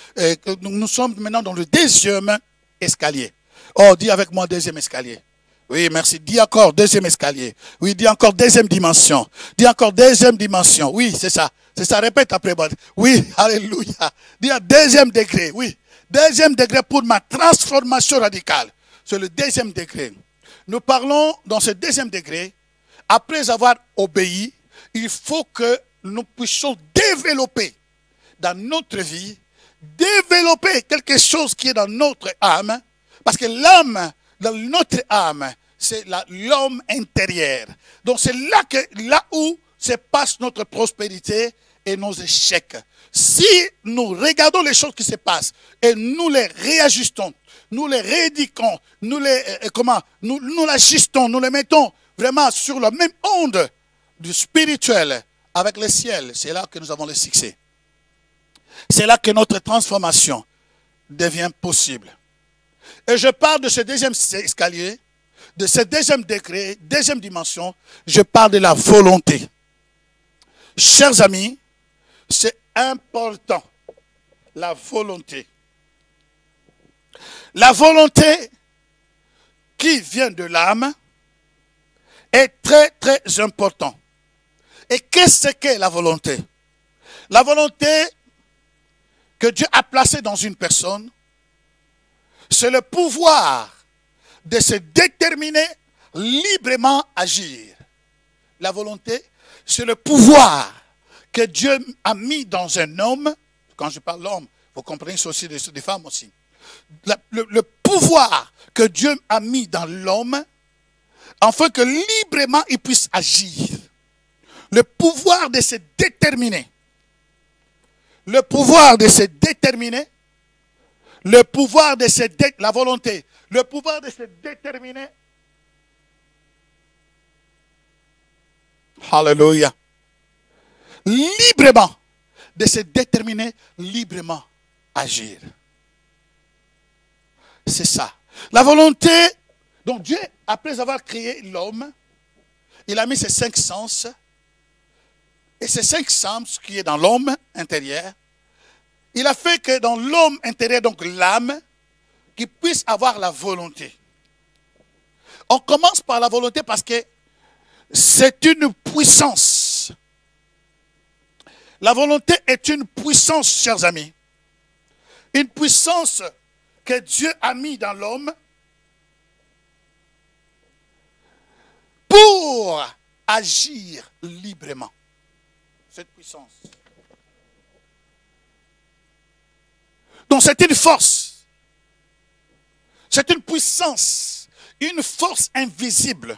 Nous sommes maintenant dans le deuxième escalier. Oh, dis avec moi, deuxième escalier. Oui, merci. Dis encore deuxième escalier. Oui, dis encore deuxième dimension. Dis encore deuxième dimension. Oui, c'est ça. C'est ça. Répète après moi. Oui, alléluia. Dis à deuxième degré. Oui. Deuxième degré pour ma transformation radicale. C'est le deuxième degré. Nous parlons dans ce deuxième degré. Après avoir obéi, il faut que nous puissions développer dans notre vie, développer quelque chose qui est dans notre âme. Parce que l'âme, dans notre âme, c'est l'homme intérieur. Donc c'est là où se passe notre prospérité et nos échecs. Si nous regardons les choses qui se passent et nous les réajustons, nous les réédiquons, nous l'ajustons, nous les mettons vraiment sur la même onde du spirituel avec le ciel, c'est là que nous avons le succès. C'est là que notre transformation devient possible. Et je parle de ce deuxième escalier, de ce deuxième degré, deuxième dimension, je parle de la volonté. Chers amis, c'est important, la volonté. La volonté qui vient de l'âme est très très important. Et qu'est-ce qu'est la volonté? La volonté que Dieu a placée dans une personne, c'est le pouvoir de se déterminer librement à agir. La volonté, c'est le pouvoir que Dieu a mis dans un homme. Quand je parle d'homme, vous comprenez, c'est aussi des femmes aussi. Le pouvoir que Dieu a mis dans l'homme, afin que librement il puisse agir. Le pouvoir de se déterminer. Le pouvoir de se déterminer. Le pouvoir de se la volonté. Le pouvoir de se déterminer. Alléluia. Librement. De se déterminer librement agir. C'est ça. La volonté. Donc Dieu, après avoir créé l'homme, il a mis ses 5 sens. Et ces 5 sens qui est dans l'homme intérieur, il a fait que dans l'homme intérieur, donc l'âme, qu'il puisse avoir la volonté. On commence par la volonté parce que c'est une puissance. La volonté est une puissance, chers amis. Une puissance que Dieu a mis dans l'homme pour agir librement. Cette puissance. Donc c'est une force. C'est une puissance, une force invisible,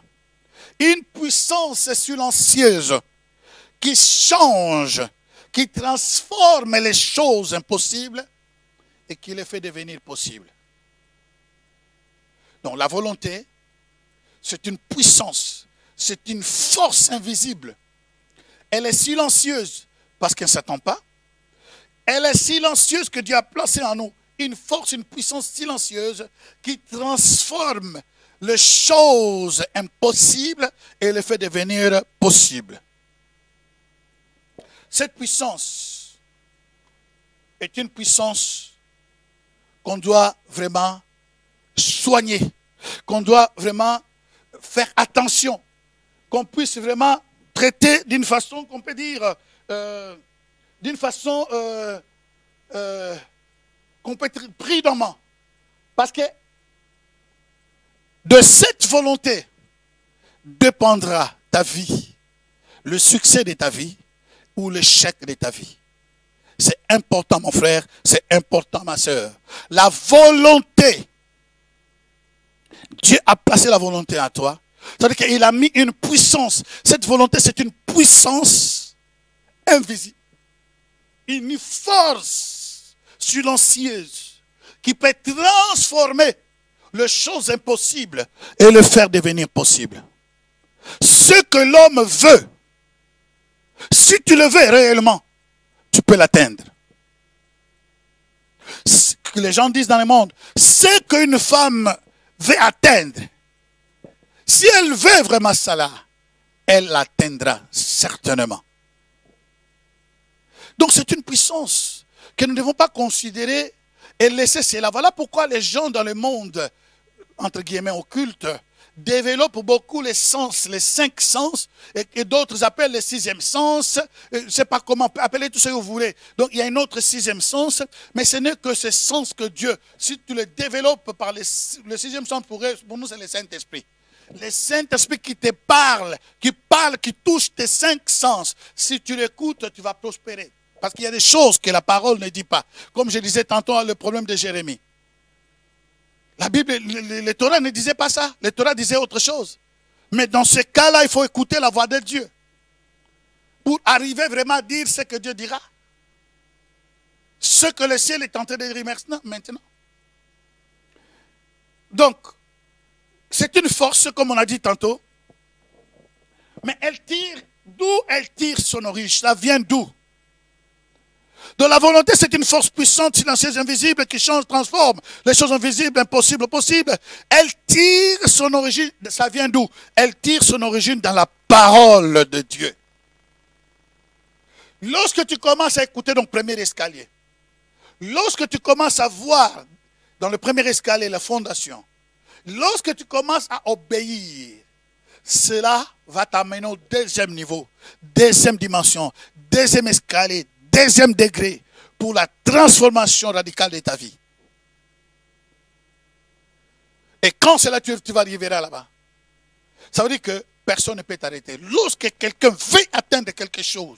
une puissance silencieuse qui change, qui transforme les choses impossibles et qui les fait devenir possibles. Donc la volonté, c'est une puissance, c'est une force invisible. Elle est silencieuse parce qu'elle ne s'attend pas. Elle est silencieuse que Dieu a placée en nous. Une force, une puissance silencieuse qui transforme les choses impossibles et les fait devenir possibles. Cette puissance est une puissance qu'on doit vraiment soigner, qu'on doit vraiment faire attention, qu'on puisse vraiment traiter d'une façon qu'on peut dire, d'une façon qu'on peut être prudemment. Parce que de cette volonté dépendra ta vie, le succès de ta vie ou l'échec de ta vie. C'est important, mon frère, c'est important, ma soeur. La volonté, Dieu a placé la volonté en toi. C'est-à-dire qu'il a mis une puissance. Cette volonté, c'est une puissance invisible. Une force silencieuse qui peut transformer les choses impossibles et le faire devenir possible. Ce que l'homme veut, si tu le veux réellement, tu peux l'atteindre. Ce que les gens disent dans le monde, ce qu'une femme veut atteindre, si elle veut vraiment cela, elle l'atteindra certainement. Donc c'est une puissance que nous ne devons pas considérer et laisser cela. Voilà pourquoi les gens dans le monde, entre guillemets, occulte, développent beaucoup les sens, les 5 sens, et d'autres appellent le 6e sens. Je ne sais pas comment, appelez tout ce que vous voulez. Donc il y a un autre 6e sens, mais ce n'est que ce sens que Dieu, si tu le développes par le 6e sens, pour nous c'est le Saint-Esprit. Le Saint-Esprit qui te parle, qui touche tes 5 sens. Si tu l'écoutes, tu vas prospérer. Parce qu'il y a des choses que la parole ne dit pas. Comme je disais tantôt, le problème de Jérémie. La Bible, le Torah ne disait pas ça. Le Torah disait autre chose. Mais dans ce cas-là, il faut écouter la voix de Dieu. Pour arriver vraiment à dire ce que Dieu dira. Ce que le ciel est en train de dire maintenant. Donc, c'est une force, comme on a dit tantôt. Mais elle tire, d'où elle tire son origine? Ça vient d'où? Donc la volonté, c'est une force puissante, silencieuse, invisible, qui change, transforme les choses invisibles, impossibles, possibles. Elle tire son origine, ça vient d'où? Elle tire son origine dans la parole de Dieu. Lorsque tu commences à écouter ton premier escalier, lorsque tu commences à voir dans le premier escalier la fondation, lorsque tu commences à obéir, cela va t'amener au deuxième niveau, deuxième dimension, deuxième escalier, deuxième degré pour la transformation radicale de ta vie. Et quand cela, tu vas arriver là-bas, ça veut dire que personne ne peut t'arrêter. Lorsque quelqu'un veut atteindre quelque chose,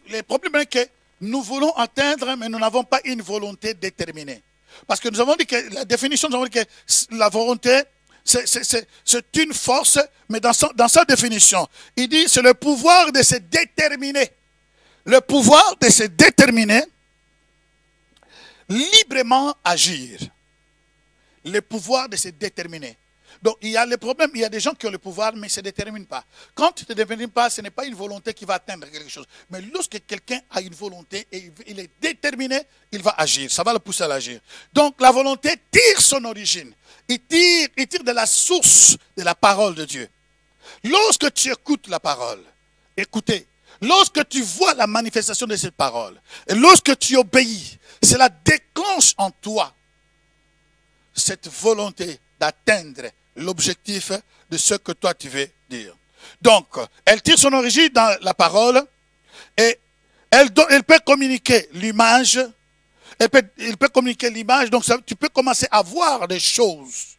le problème est que nous voulons atteindre, mais nous n'avons pas une volonté déterminée. Parce que nous avons dit que la définition, nous avons dit que la volonté, c'est une force, mais dans sa définition, il dit c'est le pouvoir de se déterminer. Le pouvoir de se déterminer, librement agir. Le pouvoir de se déterminer. Donc il y a le problème, il y a des gens qui ont le pouvoir mais ne se déterminent pas. Quand tu ne te détermines pas, ce n'est pas une volonté qui va atteindre quelque chose. Mais lorsque quelqu'un a une volonté et il est déterminé, il va agir. Ça va le pousser à l'agir. Donc la volonté tire son origine. Il tire de la source de la parole de Dieu. Lorsque tu écoutes la parole, écoutez, lorsque tu vois la manifestation de cette parole, et lorsque tu obéis, cela déclenche en toi cette volonté d'atteindre l'objectif de ce que toi tu veux dire. Donc, elle tire son origine dans la parole et elle peut communiquer l'image. Elle peut communiquer l'image, donc tu peux commencer à voir des choses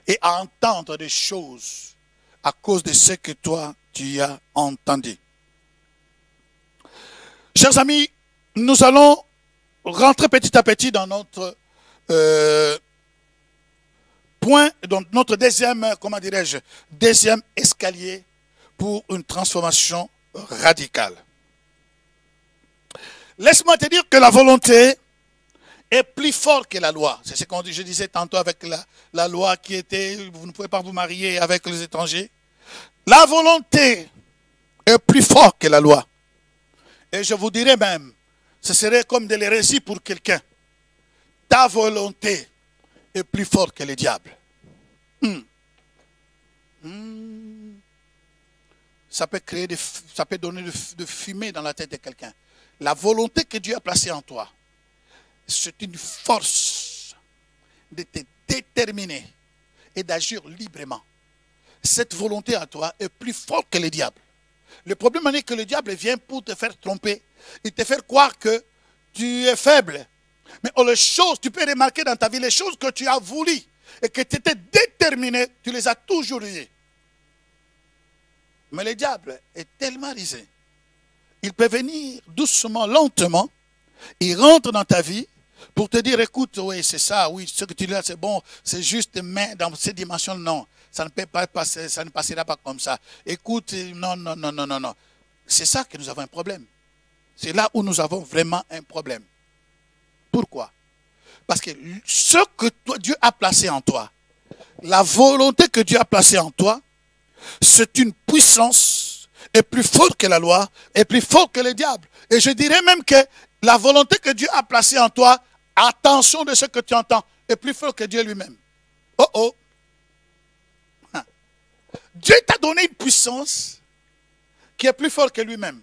et à entendre des choses à cause de ce que toi tu as entendu. Chers amis, nous allons rentrer petit à petit dans notre point, donc notre deuxième, comment dirais-je, deuxième escalier pour une transformation radicale. Laisse-moi te dire que la volonté est plus forte que la loi. C'est ce que je disais tantôt avec la loi qui était, vous ne pouvez pas vous marier avec les étrangers. La volonté est plus forte que la loi. Et je vous dirais même, ce serait comme de l'hérésie pour quelqu'un. Ta volonté est plus forte que le diable. Ça peut créer, ça peut donner de fumée dans la tête de quelqu'un. La volonté que Dieu a placée en toi, c'est une force de te déterminer et d'agir librement. Cette volonté à toi est plus forte que le diable. Le problème est que le diable vient pour te faire tromper et te faire croire que tu es faible. Mais les choses, tu peux remarquer dans ta vie, les choses que tu as voulu et que tu étais déterminé, tu les as toujours eues. Mais le diable est tellement risé. Il peut venir doucement, lentement, il rentre dans ta vie pour te dire, écoute, oui, c'est ça, oui, ce que tu dis là, c'est bon, c'est juste, mais dans cette dimension, non, ça ne peut pas passer, ça ne passera pas comme ça. Écoute, non, non, non, non, non, non. C'est ça que nous avons un problème. C'est là où nous avons vraiment un problème. Pourquoi? Parce que ce que Dieu a placé en toi, la volonté que Dieu a placée en toi, c'est une puissance est plus forte que la loi, est plus forte que le diable. Et je dirais même que la volonté que Dieu a placée en toi, attention de ce que tu entends, est plus forte que Dieu lui-même. Oh oh. Dieu t'a donné une puissance qui est plus forte que lui-même.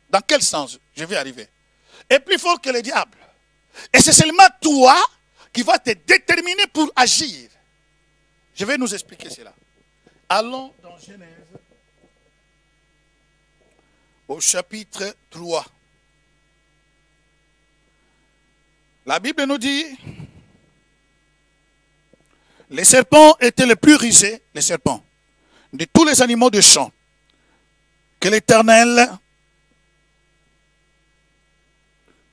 Dans quel sens? Je vais arriver. Est plus fort que le diable. Et c'est seulement toi qui vas te déterminer pour agir. Je vais nous expliquer cela. Allons dans Genèse au chapitre 3. La Bible nous dit, les serpents étaient les plus rusés, les serpents, de tous les animaux de champ que l'Éternel,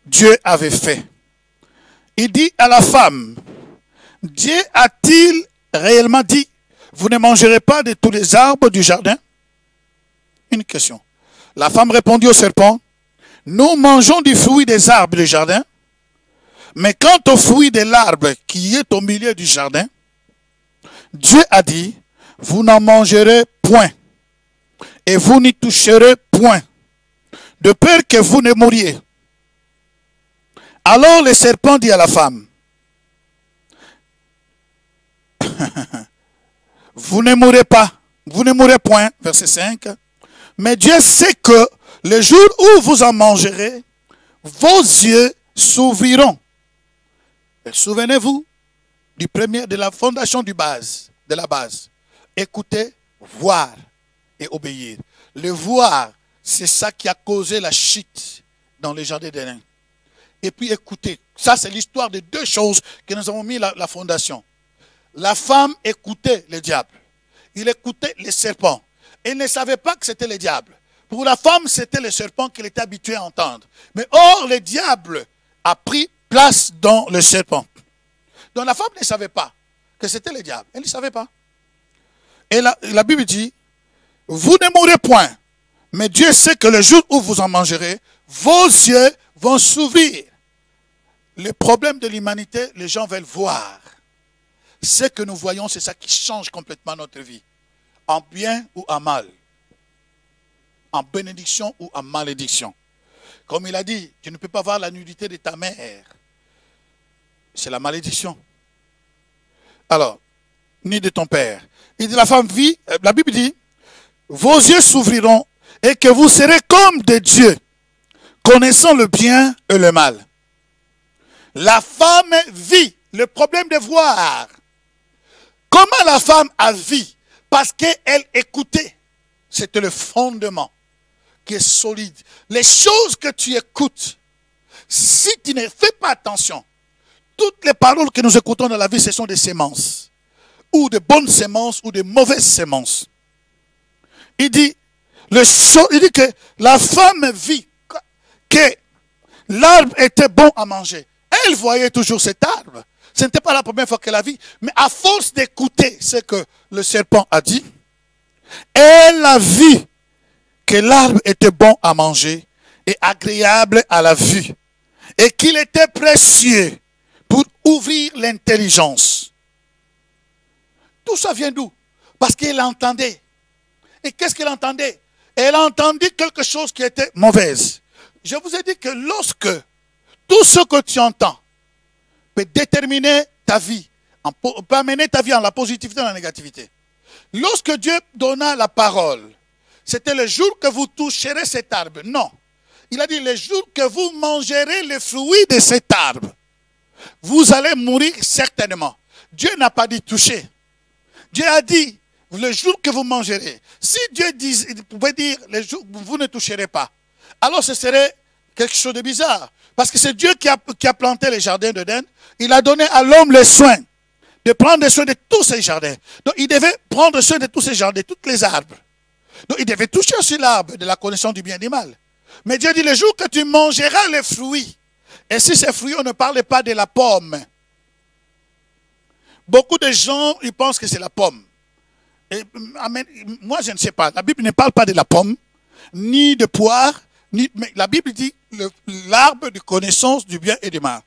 Dieu avait fait. Il dit à la femme, Dieu a-t-il réellement dit, vous ne mangerez pas de tous les arbres du jardin? Une question. La femme répondit au serpent, nous mangeons du fruit des arbres du jardin, mais quant au fruit de l'arbre qui est au milieu du jardin, Dieu a dit, vous n'en mangerez point, et vous n'y toucherez point, de peur que vous ne mouriez. Alors le serpent dit à la femme, vous ne mourrez pas, vous ne mourrez point, verset 5, mais Dieu sait que le jour où vous en mangerez, vos yeux s'ouvriront. Et souvenez-vous du premier, de la fondation de la base. Écoutez, voir et obéir. Le voir, c'est ça qui a causé la chute dans le jardin d'Éden. Et puis écoutez, ça c'est l'histoire de deux choses que nous avons mis la fondation. La femme écoutait le diable. Il écoutait les serpents. Elle ne savait pas que c'était le diable. Pour la femme, c'était le serpent qu'elle était habituée à entendre. Mais or, le diable a pris place dans le serpent. Donc la femme ne savait pas que c'était le diable. Elle ne savait pas. Et la Bible dit, vous ne mourrez point. Mais Dieu sait que le jour où vous en mangerez, vos yeux vont s'ouvrir. Le problème de l'humanité, les gens veulent voir. Ce que nous voyons, c'est ça qui change complètement notre vie. En bien ou en mal. En bénédiction ou en malédiction. Comme il a dit, tu ne peux pas voir la nudité de ta mère. C'est la malédiction. Alors, ni de ton père. Il dit, la femme vit, la Bible dit, vos yeux s'ouvriront et que vous serez comme des dieux, connaissant le bien et le mal. La femme vit. Le problème de voir. Comment la femme a vu? Parce qu'elle écoutait. C'était le fondement qui est solide. Les choses que tu écoutes, si tu ne fais pas attention, toutes les paroles que nous écoutons dans la vie, ce sont des semences. Ou de bonnes semences ou de mauvaises semences. Il dit que la femme vit que l'arbre était bon à manger. Elle voyait toujours cet arbre. Ce n'était pas la première fois qu'elle a vu. Mais à force d'écouter ce que le serpent a dit, elle a vu que l'arbre était bon à manger et agréable à la vue. Et qu'il était précieux pour ouvrir l'intelligence. Tout ça vient d'où? Parce qu'elle entendait. Et qu'est-ce qu'elle entendait? Elle a entendu quelque chose qui était mauvaise. Je vous ai dit que lorsque tout ce que tu entends peut déterminer ta vie, peut amener ta vie en la positivité ou en la négativité. Lorsque Dieu donna la parole, c'était le jour que vous toucherez cet arbre. Non. Il a dit le jour que vous mangerez les fruits de cet arbre, vous allez mourir certainement. Dieu n'a pas dit toucher. Dieu a dit le jour que vous mangerez. Si Dieu pouvait dire le jour vous ne toucherez pas, alors ce serait quelque chose de bizarre. Parce que c'est Dieu qui a planté les jardins d'Éden. Il a donné à l'homme le soin de prendre soin de tous ces jardins. Donc il devait prendre soin de tous ces jardins, de tous les arbres. Donc il devait toucher aussi l'arbre de la connaissance du bien et du mal. Mais Dieu dit le jour que tu mangeras les fruits. Et si ces fruits, on ne parle pas de la pomme. Beaucoup de gens, ils pensent que c'est la pomme. Et, moi, je ne sais pas. La Bible ne parle pas de la pomme, ni de poire, mais la Bible dit l'arbre de connaissance du bien et du mal.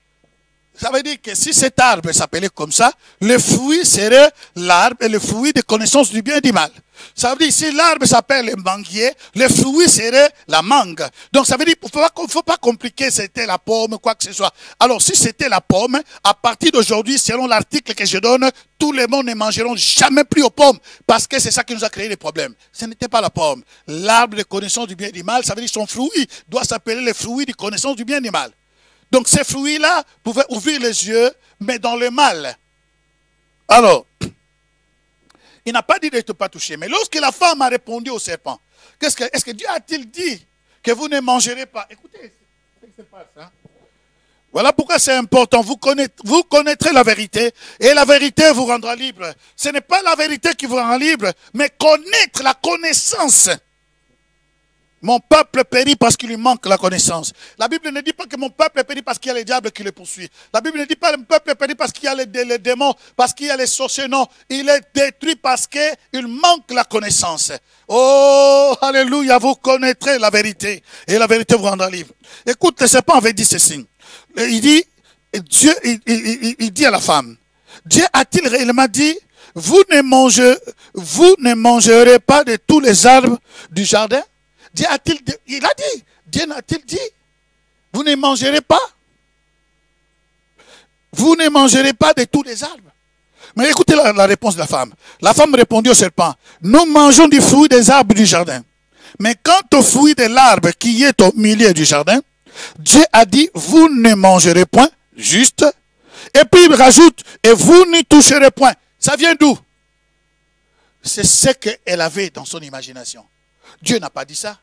Ça veut dire que si cet arbre s'appelait comme ça, le fruit serait l'arbre et le fruit de connaissance du bien et du mal. Ça veut dire si l'arbre s'appelle le manguier, le fruit serait la mangue. Donc ça veut dire qu'il ne faut pas compliquer c'était la pomme, quoi que ce soit. Alors si c'était la pomme, à partir d'aujourd'hui, selon l'article que je donne, tout le monde ne mangeront jamais plus aux pommes. Parce que c'est ça qui nous a créé les problèmes. Ce n'était pas la pomme. L'arbre de connaissance du bien et du mal, ça veut dire que son fruit doit s'appeler le fruit de connaissance du bien et du mal. Donc ces fruits-là pouvaient ouvrir les yeux, mais dans le mal. Alors, il n'a pas dit de ne pas toucher. Mais lorsque la femme a répondu au serpent, est-ce que Dieu a-t-il dit que vous ne mangerez pas? Écoutez ce qui se passe. Hein? Voilà pourquoi c'est important. Vous connaîtrez la vérité et la vérité vous rendra libre. Ce n'est pas la vérité qui vous rend libre, mais connaître la connaissance. Mon peuple périt parce qu'il lui manque la connaissance. La Bible ne dit pas que mon peuple périt parce qu'il y a les diables qui le poursuivent. La Bible ne dit pas que mon peuple périt parce qu'il y a les démons, parce qu'il y a les sorciers. Non, il est détruit parce qu'il manque la connaissance. Oh, alléluia, vous connaîtrez la vérité et la vérité vous rendra libre. Écoute, le serpent avait dit ceci. Il dit, Dieu, il dit à la femme, Dieu a-t-il réellement dit, vous ne mangerez pas de tous les arbres du jardin? Dieu a-t-il dit, il a dit, Dieu n'a-t-il dit, vous ne mangerez pas? Vous ne mangerez pas de tous les arbres. Mais écoutez la réponse de la femme. La femme répondit au serpent, nous mangeons du fruit des arbres du jardin. Mais quant au fruit de l'arbre qui est au milieu du jardin, Dieu a dit, vous ne mangerez point, juste. Et puis il rajoute, et vous n'y toucherez point. Ça vient d'où? C'est ce qu'elle avait dans son imagination. Dieu n'a pas dit ça.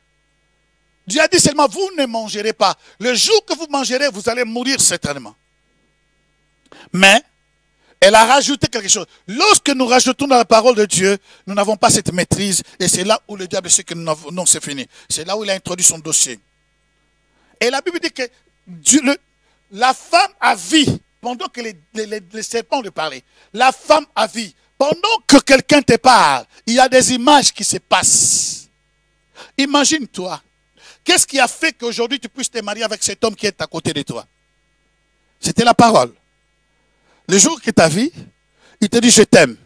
Dieu a dit seulement, vous ne mangerez pas. Le jour que vous mangerez, vous allez mourir certainement. Mais, elle a rajouté quelque chose. Lorsque nous rajoutons dans la parole de Dieu, nous n'avons pas cette maîtrise. Et c'est là où le diable sait que non, c'est fini. C'est là où il a introduit son dossier. Et la Bible dit que la femme a vu, pendant que les serpents lui parlaient, la femme a vu, pendant que quelqu'un te parle, il y a des images qui se passent. Imagine-toi, qu'est-ce qui a fait qu'aujourd'hui tu puisses te marier avec cet homme qui est à côté de toi? C'était la parole. Le jour que tu as vu, il te dit je t'aime.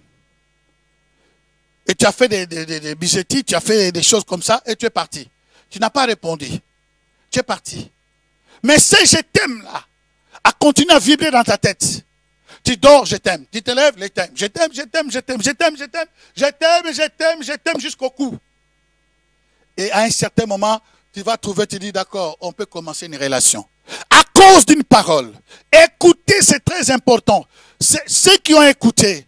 Et tu as fait des bisettis, tu as fait des choses comme ça et tu es parti. Tu n'as pas répondu. Tu es parti. Mais ce je t'aime là, a continué à vibrer dans ta tête. Tu dors, je t'aime. Tu te lèves, je t'aime. Je t'aime, je t'aime, je t'aime, je t'aime, je t'aime, je t'aime, je t'aime, je t'aime jusqu'au cou. Et à un certain moment, tu vas trouver, tu dis d'accord, on peut commencer une relation. À cause d'une parole. Écouter, c'est très important. Ceux qui ont écouté,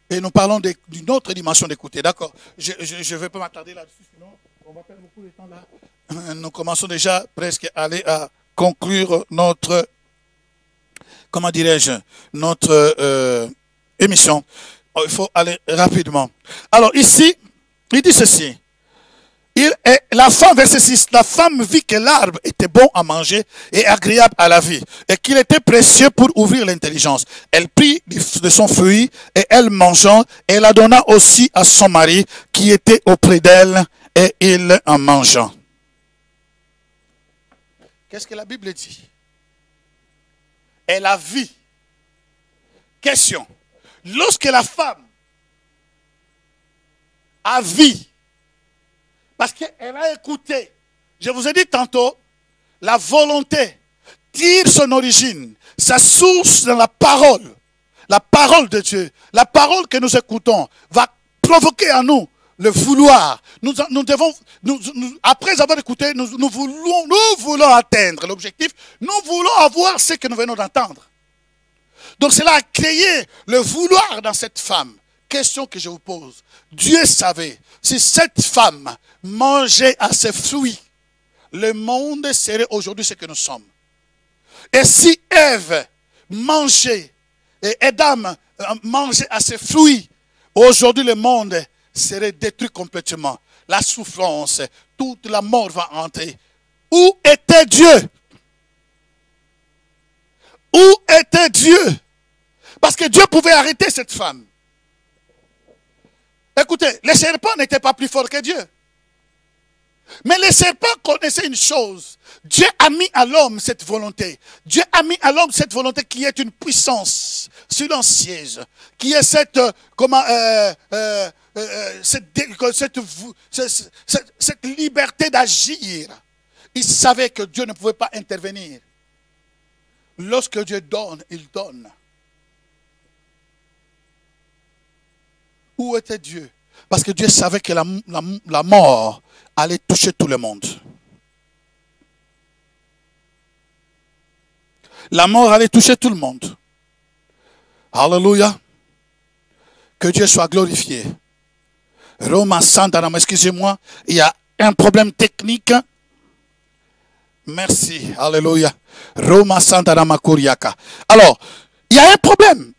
et nous parlons d'une autre dimension d'écouter, d'accord? Je ne vais pas m'attarder là-dessus, sinon on va perdre beaucoup de temps là. Nous commençons déjà presque à aller à conclure notre, comment dirais-je, notre émission. Il faut aller rapidement. Alors ici, il dit ceci. La femme, verset 6, la femme vit que l'arbre était bon à manger et agréable à la vie, et qu'il était précieux pour ouvrir l'intelligence. Elle prit de son fruit, et elle mangeant, et la donna aussi à son mari, qui était auprès d'elle, et il en mangeant. Qu'est-ce que la Bible dit? Elle a vu. Question. Lorsque la femme a vu, parce qu'elle a écouté, je vous ai dit tantôt, la volonté tire son origine, sa source dans la parole de Dieu. La parole que nous écoutons va provoquer en nous le vouloir. Après avoir écouté, nous voulons atteindre l'objectif, nous voulons avoir ce que nous venons d'entendre. Donc cela a créé le vouloir dans cette femme. Question que je vous pose. Dieu savait, si cette femme mangeait à ses fruits, le monde serait aujourd'hui ce que nous sommes. Et si Ève mangeait, et Adam mangeait à ses fruits, aujourd'hui le monde serait détruit complètement. La souffrance, toute la mort va entrer. Où était Dieu? Où était Dieu? Parce que Dieu pouvait arrêter cette femme. Écoutez, les serpents n'étaient pas plus forts que Dieu. Mais les serpents connaissaient une chose. Dieu a mis à l'homme cette volonté. Dieu a mis à l'homme cette volonté qui est une puissance silencieuse. Qui est cette liberté d'agir. Il savait que Dieu ne pouvait pas intervenir. Lorsque Dieu donne, il donne. Où était Dieu? Parce que Dieu savait que la mort allait toucher tout le monde. La mort allait toucher tout le monde. Alléluia. Que Dieu soit glorifié. Roma Santaram, excusez-moi, il y a un problème technique. Merci. Alléluia. Roma Santaram Kuriaka. Alors, il y a un problème.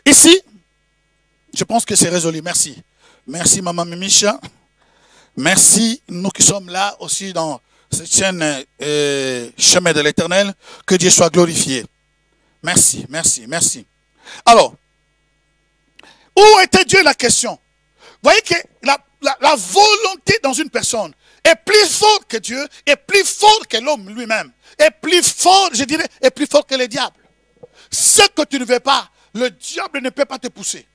Ici, je pense que c'est résolu. Merci. Merci, Maman Mimisha. Merci, nous qui sommes là aussi dans cette chaîne Chemin de l'Éternel. Que Dieu soit glorifié. Merci, merci, merci. Alors, où était Dieu, la question? Vous voyez que la volonté dans une personne est plus forte que Dieu, est plus forte que l'homme lui-même, est plus fort, je dirais, est plus fort que le diable. Ce que tu ne veux pas, le diable ne peut pas te pousser.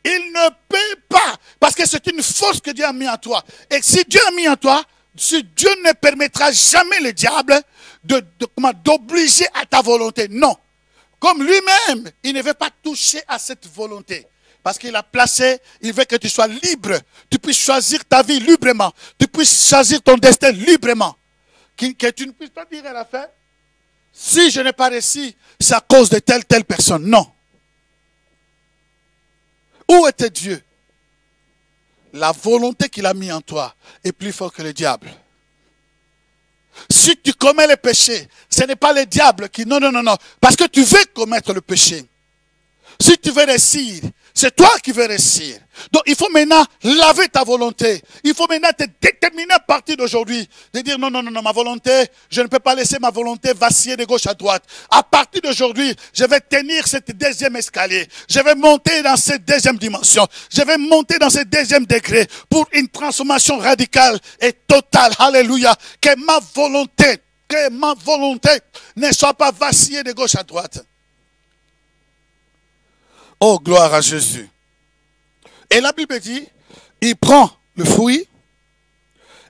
Il ne peut pas, parce que c'est une force que Dieu a mis en toi. Et si Dieu a mis en toi, si Dieu ne permettra jamais le diable d'obliger à ta volonté. Non. Comme lui-même, il ne veut pas toucher à cette volonté. Parce qu'il a placé, il veut que tu sois libre. Tu puisses choisir ta vie librement. Tu puisses choisir ton destin librement. Que tu ne puisses pas dire à la fin, si je n'ai pas réussi, c'est à cause de telle personne. Non. Où était Dieu? La volonté qu'il a mis en toi est plus forte que le diable. Si tu commets le péché, ce n'est pas le diable qui... Non. Parce que tu veux commettre le péché. Si tu veux réussir, c'est toi qui veux réussir. Donc il faut maintenant laver ta volonté. Il faut maintenant te déterminer à partir d'aujourd'hui. De dire non, ma volonté, je ne peux pas laisser ma volonté vaciller de gauche à droite. À partir d'aujourd'hui, je vais tenir cette deuxième escalier. Je vais monter dans cette deuxième dimension. Je vais monter dans ce deuxième degré pour une transformation radicale et totale. Alléluia. Que ma volonté ne soit pas vacillée de gauche à droite. Oh, gloire à Jésus. Et la Bible dit, il prend le fruit,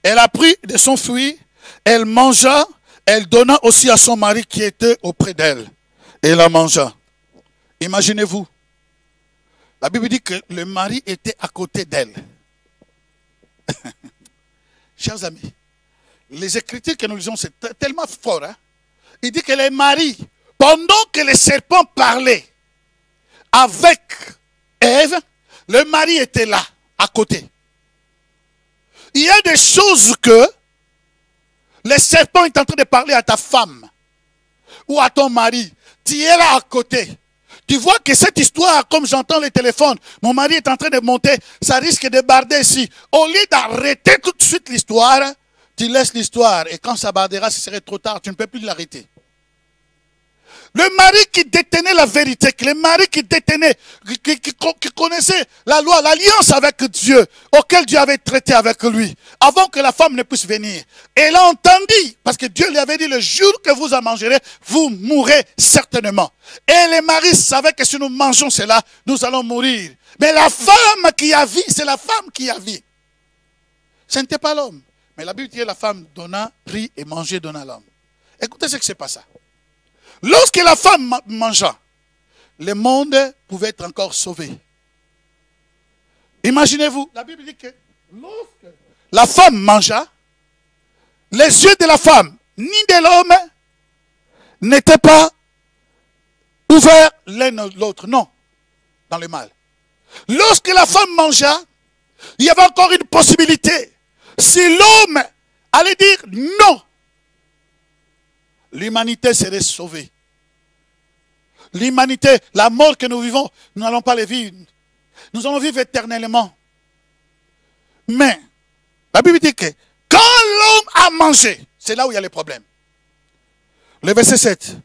elle a pris de son fruit, elle mangea, elle donna aussi à son mari qui était auprès d'elle. Et elle en mangea. Imaginez-vous. La Bible dit que le mari était à côté d'elle. Chers amis, les écritures que nous lisons, c'est tellement fort. Hein? Il dit que les maris, pendant que les serpents parlaient, avec Ève, le mari était là, à côté. Il y a des choses que le serpent est en train de parler à ta femme ou à ton mari. Tu es là à côté. Tu vois que cette histoire, comme j'entends les téléphones, mon mari est en train de monter, ça risque de barder ici. Au lieu d'arrêter tout de suite l'histoire, tu laisses l'histoire. Et quand ça bardera, ce serait trop tard, tu ne peux plus l'arrêter. Le mari qui détenait la vérité, le mari qui détenait, qui connaissait la loi, l'alliance avec Dieu, auquel Dieu avait traité avec lui, avant que la femme ne puisse venir. Et il a entendu, parce que Dieu lui avait dit, le jour que vous en mangerez, vous mourrez certainement. Et les maris savaient que si nous mangeons cela, nous allons mourir. Mais la femme qui a vie, c'est la femme qui a vie. Ce n'était pas l'homme. Mais la Bible dit que la femme donna, prit et mangeait, donna à l'homme. Écoutez ce qui s'est passé. Lorsque la femme mangea, le monde pouvait être encore sauvé. Imaginez-vous, la Bible dit que lorsque la femme mangea, les yeux de la femme ni de l'homme n'étaient pas ouverts l'un ou l'autre, non, dans le mal. Lorsque la femme mangea, il y avait encore une possibilité. Si l'homme allait dire non, l'humanité serait sauvée. L'humanité, la mort que nous vivons, nous n'allons pas les vivre. Nous allons vivre éternellement. Mais, la Bible dit que quand l'homme a mangé, c'est là où il y a les problèmes. Le verset 7.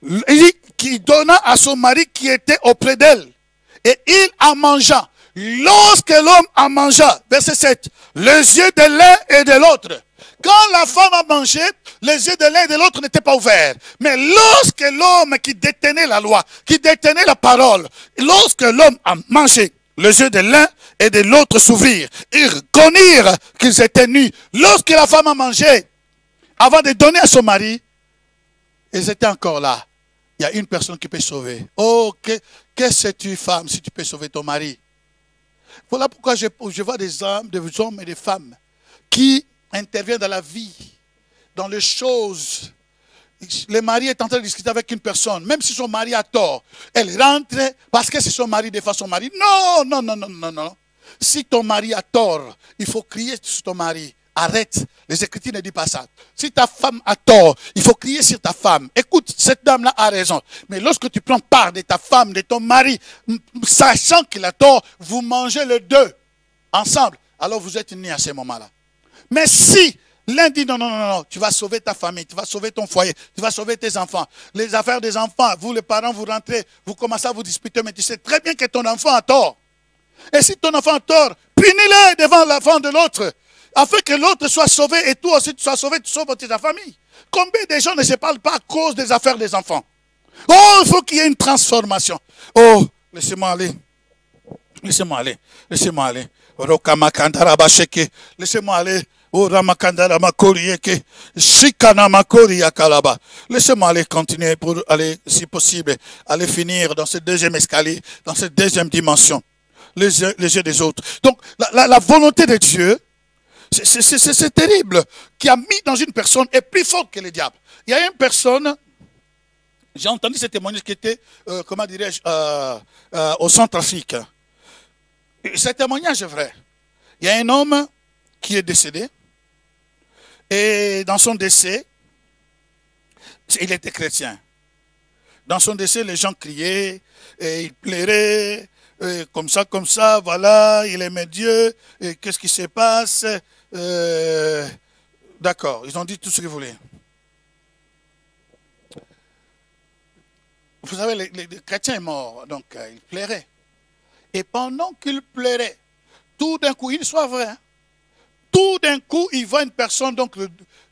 Il dit qu'il donna à son mari qui était auprès d'elle. Et il en mangea. Lorsque l'homme en mangea, verset 7, les yeux de l'un et de l'autre. Quand la femme a mangé, les yeux de l'un et de l'autre n'étaient pas ouverts. Mais lorsque l'homme qui détenait la loi, qui détenait la parole, lorsque l'homme a mangé, les yeux de l'un et de l'autre s'ouvrirent. Ils reconnurent qu'ils étaient nus. Lorsque la femme a mangé, avant de donner à son mari, ils étaient encore là. Il y a une personne qui peut sauver. Oh, qu'est-ce que tu, femme, si tu peux sauver ton mari? Voilà pourquoi je vois des hommes et des femmes qui interviennent dans la vie, dans les choses. Le mari est en train de discuter avec une personne, même si son mari a tort. Elle rentre parce que c'est son mari défend son mari. Non, non, non, non, non, non. Si ton mari a tort, il faut crier sur ton mari. Arrête, les Écritures ne disent pas ça. Si ta femme a tort, il faut crier sur ta femme. Écoute, cette dame-là a raison. Mais lorsque tu prends part de ta femme, de ton mari, sachant qu'il a tort, vous mangez les deux ensemble. Alors vous êtes unis à ce moment-là. Mais si l'un dit non, non, non, non, tu vas sauver ta famille, tu vas sauver ton foyer, tu vas sauver tes enfants. Les affaires des enfants, vous les parents, vous rentrez, vous commencez à vous disputer, mais tu sais très bien que ton enfant a tort. Et si ton enfant a tort, punis-le devant l'enfant de l'autre. Afin que l'autre soit sauvé et toi aussi tu sois sauvé, tu sauves ta famille. Combien de gens ne se parlent pas à cause des affaires des enfants? Oh, il faut qu'il y ait une transformation. Oh, laissez-moi aller. Laissez-moi aller. Laissez-moi aller. Laissez-moi aller. Laissez-moi aller continuer pour aller, si possible, aller finir dans ce deuxième escalier, dans cette deuxième dimension. Les yeux des autres. Donc, la volonté de Dieu, c'est terrible, qui a mis dans une personne est plus forte que le diable. Il y a une personne, j'ai entendu ce témoignage qui était, comment dirais-je, au Centrafrique. Ce témoignage est vrai. Il y a un homme qui est décédé, et dans son décès, il était chrétien. Dans son décès, les gens criaient, et ils pleuraient, et comme ça, voilà, il aimait Dieu, et qu'est-ce qui se passe? D'accord, ils ont dit tout ce qu'ils voulaient. Vous savez, le chrétien est mort, donc il pleurait. Et pendant qu'il pleurait, tout d'un coup, il soit vrai, hein, tout d'un coup, il voit une personne, donc, je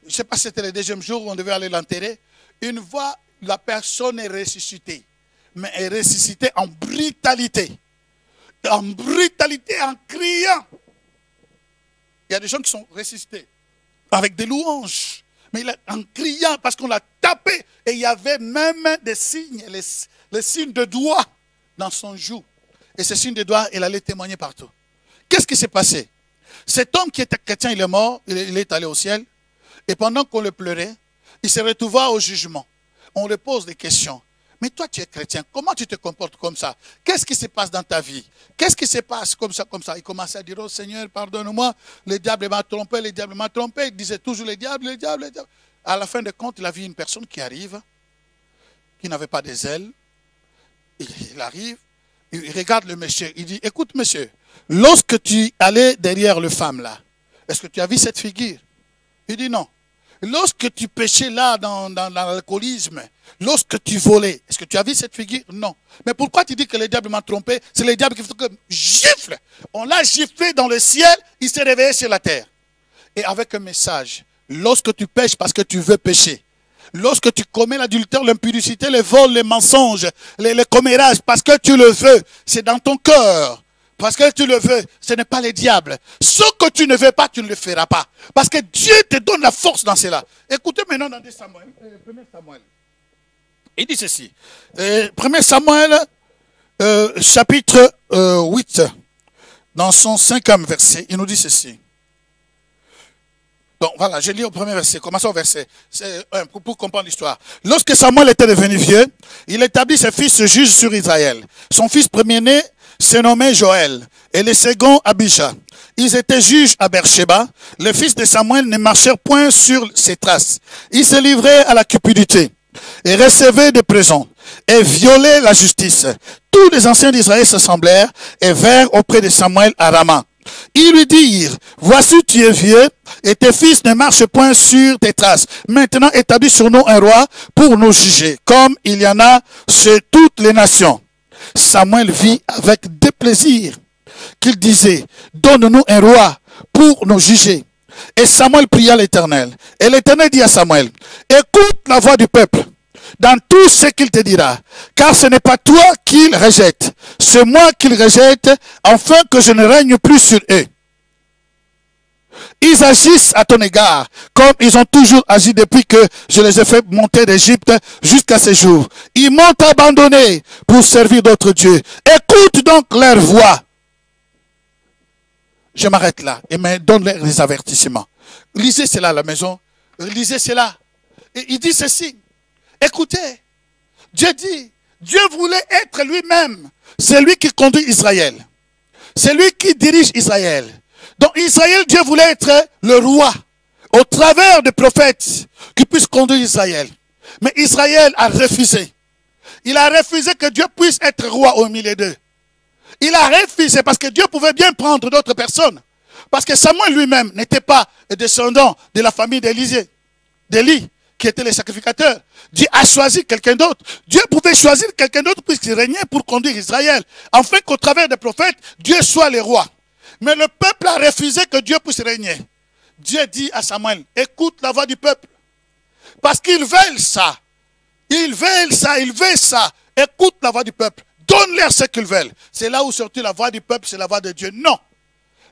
ne sais pas si c'était le deuxième jour où on devait aller l'enterrer, une voix, la personne est ressuscitée, mais est ressuscitée en brutalité. En brutalité, en criant. Il y a des gens qui sont ressuscités avec des louanges, mais en criant parce qu'on l'a tapé. Et il y avait même des signes, les signes de doigts dans son joue. Et ces signes de doigts, il allait témoigner partout. Qu'est-ce qui s'est passé? Cet homme qui était chrétien, il est mort, il est allé au ciel. Et pendant qu'on le pleurait, il se retrouva au jugement. On lui pose des questions. Mais toi, tu es chrétien, comment tu te comportes comme ça? Qu'est-ce qui se passe dans ta vie? Qu'est-ce qui se passe comme ça, comme ça? Il commençait à dire, oh Seigneur, pardonne-moi, le diable m'a trompé, le diable m'a trompé. Il disait toujours le diable, le diable, le diable. À la fin de compte, il a vu une personne qui arrive, qui n'avait pas des ailes, Il arrive, il regarde le monsieur, il dit, écoute monsieur, lorsque tu allais derrière le femme là, est-ce que tu as vu cette figure? Il dit non. Lorsque tu péchais là dans l'alcoolisme, lorsque tu volais, est-ce que tu as vu cette figure? Non. Mais pourquoi tu dis que le diable m'a trompé? C'est le diable qui fait que gifle. On l'a giflé dans le ciel, il s'est réveillé sur la terre. Et avec un message, lorsque tu pêches parce que tu veux pécher, lorsque tu commets l'adultère, l'impudicité, les vols, les mensonges, les commérages, parce que tu le veux, c'est dans ton cœur. Parce que tu le veux, ce n'est pas le diable. Ce que tu ne veux pas, tu ne le feras pas. Parce que Dieu te donne la force dans cela. Écoutez maintenant dans 2 Samuel, 1 Samuel. Il dit ceci. 1 Samuel, chapitre 8, dans son 5e verset, il nous dit ceci. Donc voilà, je lis au premier verset, commençons au verset, pour comprendre l'histoire. Lorsque Samuel était devenu vieux, il établit ses fils juges sur Israël. Son fils premier-né se nommait Joël et le second Abijah. Ils étaient juges à Beersheba. Les fils de Samuel ne marchèrent point sur ses traces. Ils se livraient à la cupidité et recevaient des présents et violaient la justice. Tous les anciens d'Israël s'assemblèrent et vinrent auprès de Samuel à Rama. Ils lui dirent, voici tu es vieux et tes fils ne marchent point sur tes traces. Maintenant établis sur nous un roi pour nous juger, comme il y en a chez toutes les nations. Samuel vit avec déplaisir qu'il disait, donne-nous un roi pour nous juger. Et Samuel pria l'Éternel. Et l'Éternel dit à Samuel, écoute la voix du peuple dans tout ce qu'il te dira, car ce n'est pas toi qu'il rejette, c'est moi qu'il rejette, afin que je ne règne plus sur eux. Ils agissent à ton égard, comme ils ont toujours agi depuis que je les ai fait monter d'Égypte jusqu'à ce jour. Ils m'ont abandonné pour servir d'autres dieux. Écoute donc leur voix. Je m'arrête là et me donne les avertissements. Lisez cela à la maison. Lisez cela. Et il dit ceci. Écoutez, Dieu dit, Dieu voulait être lui-même celui qui conduit Israël. C'est lui qui dirige Israël. Donc Israël, Dieu voulait être le roi au travers des prophètes qui puissent conduire Israël. Mais Israël a refusé. Il a refusé que Dieu puisse être roi au milieu d'eux. Il a refusé parce que Dieu pouvait bien prendre d'autres personnes. Parce que Samuel lui-même n'était pas descendant de la famille d'Élie, qui était le sacrificateur. Dieu a choisi quelqu'un d'autre. Dieu pouvait choisir quelqu'un d'autre puisqu'il régnait pour conduire Israël. Afin qu'au travers des prophètes, Dieu soit le roi. Mais le peuple a refusé que Dieu puisse régner. Dieu dit à Samuel, écoute la voix du peuple. Parce qu'ils veulent ça. Ils veulent ça, ils veulent ça. Écoute la voix du peuple. Donne-leur ce qu'ils veulent. C'est là où surtout la voix du peuple, c'est la voix de Dieu. Non.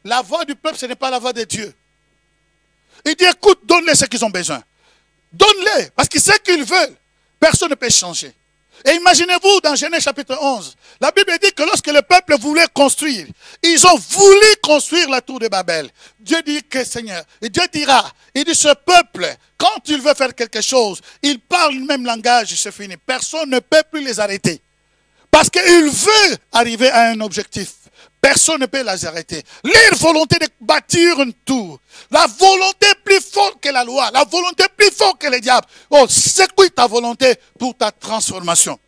La voix du peuple, ce n'est pas la voix de Dieu. Il dit, écoute, donne-leur ce qu'ils ont besoin. Donne-les. Parce que ce qu'ils veulent, personne ne peut changer. Et imaginez-vous dans Genèse chapitre 11, la Bible dit que lorsque le peuple voulait construire, ils ont voulu construire la tour de Babel. Dieu dit que Seigneur, et Dieu dira, il dit ce peuple, quand il veut faire quelque chose, il parle le même langage, c'est fini. Personne ne peut plus les arrêter. Parce qu'il veut arriver à un objectif. Personne ne peut les arrêter. Leur volonté de bâtir une tour. La volonté plus forte que la loi. La volonté plus forte que le diable. Oh, secoue ta volonté pour ta transformation.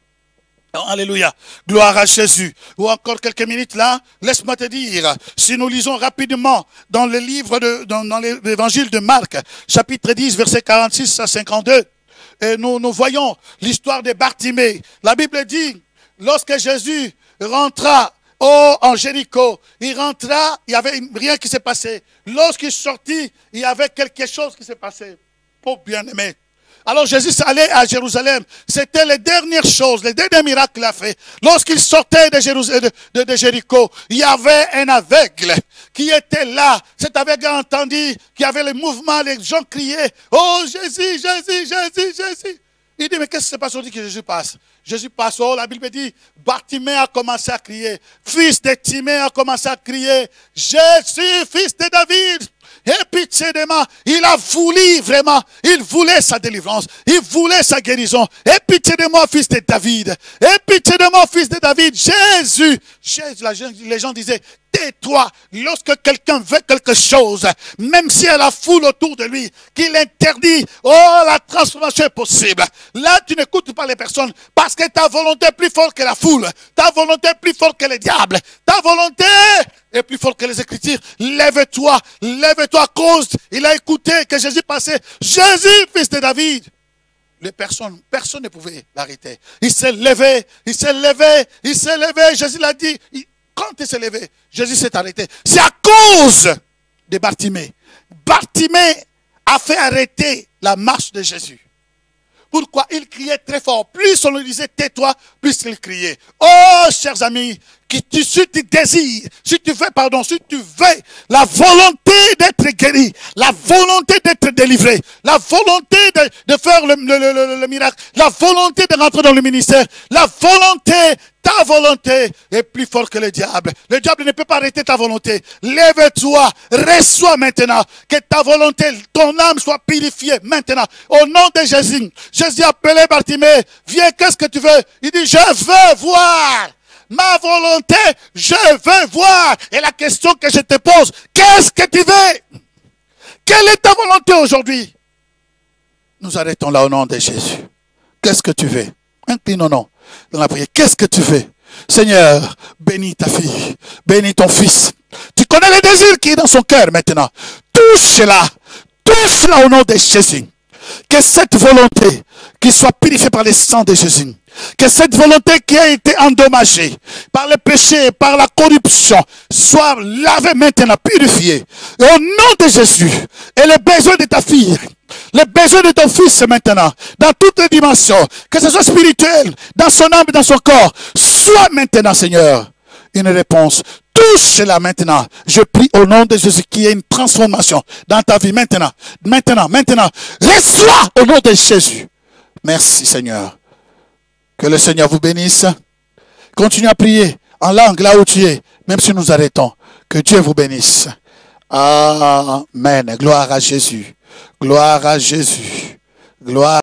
Oh, alléluia. Gloire à Jésus. Ou encore quelques minutes là, laisse-moi te dire, si nous lisons rapidement dans le livre dans l'évangile de Marc, chapitre 10, verset 46 à 52, et nous voyons l'histoire de Bartimée. La Bible dit, lorsque Jésus rentra en Jéricho, il rentra, il n'y avait rien qui s'est passé. Lorsqu'il sortit, il y avait quelque chose qui s'est passé. Pauvre bien-aimé. Alors Jésus allait à Jérusalem. C'était les dernières choses, les derniers miracles qu'il a fait. Lorsqu'il sortait de Jéricho, il y avait un aveugle qui était là. Cet aveugle a entendu qu'il y avait les mouvements, les gens criaient, oh Jésus, Jésus, Jésus, Jésus. Il dit, mais qu'est-ce qui se passe aujourd'hui que Jésus passe? Jésus passe, oh, la Bible dit, Bartimée a commencé à crier. Fils de Timée a commencé à crier, Jésus, fils de David, aie pitié de moi. Il a voulu vraiment, il voulait sa délivrance, il voulait sa guérison. Aie pitié de moi, fils de David. Aie pitié de moi, fils de David. Jésus, les gens disaient, tais-toi lorsque quelqu'un veut quelque chose, même s'il y a la foule autour de lui, qu'il interdit, oh, la transformation est possible. Là, tu n'écoutes pas les personnes parce que ta volonté est plus forte que la foule, ta volonté est plus forte que les diables, ta volonté est plus forte que les Écritures. Lève-toi, lève-toi à cause. Il a écouté que Jésus passait. Jésus, fils de David. Personne ne pouvait l'arrêter. Il s'est levé, il s'est levé, il s'est levé. Jésus l'a dit. Quand il s'est levé, Jésus s'est arrêté. C'est à cause de Bartimée. Bartimée a fait arrêter la marche de Jésus. Pourquoi? Il criait très fort. Plus on lui disait tais-toi, plus il criait. Oh, chers amis, si tu désires, si tu veux la volonté d'être guéri, la volonté d'être délivré, la volonté de faire le miracle, la volonté de rentrer dans le ministère, la volonté, ta volonté est plus forte que le diable. Le diable ne peut pas arrêter ta volonté. Lève-toi, reçois maintenant que ta volonté, ton âme soit purifiée maintenant. Au nom de Jésus, Jésus a appelé Bartimée. Viens, qu'est-ce que tu veux? Il dit, je veux voir. Ma volonté, je veux voir. Et la question que je te pose, qu'est-ce que tu veux? Quelle est ta volonté aujourd'hui? Nous arrêtons là au nom de Jésus. Qu'est-ce que tu veux? Inclinons-nous dans la prière. Qu'est-ce que tu veux? Seigneur, bénis ta fille, bénis ton fils. Tu connais le désir qui est dans son cœur maintenant. Touche-la au nom de Jésus. Que cette volonté qui soit purifiée par le sang de Jésus, que cette volonté qui a été endommagée par le péché, par la corruption, soit lavée maintenant, purifiée. Et au nom de Jésus, et les besoins de ta fille, les besoins de ton fils maintenant, dans toutes les dimensions, que ce soit spirituel, dans son âme, dans son corps, soit maintenant, Seigneur, une réponse. Touche-la maintenant. Je prie au nom de Jésus qu'il y ait une transformation dans ta vie maintenant. Maintenant. Reçois au nom de Jésus. Merci Seigneur. Que le Seigneur vous bénisse. Continuez à prier en langue là où tu es, même si nous arrêtons. Que Dieu vous bénisse. Amen. Gloire à Jésus. Gloire à Jésus. Gloire.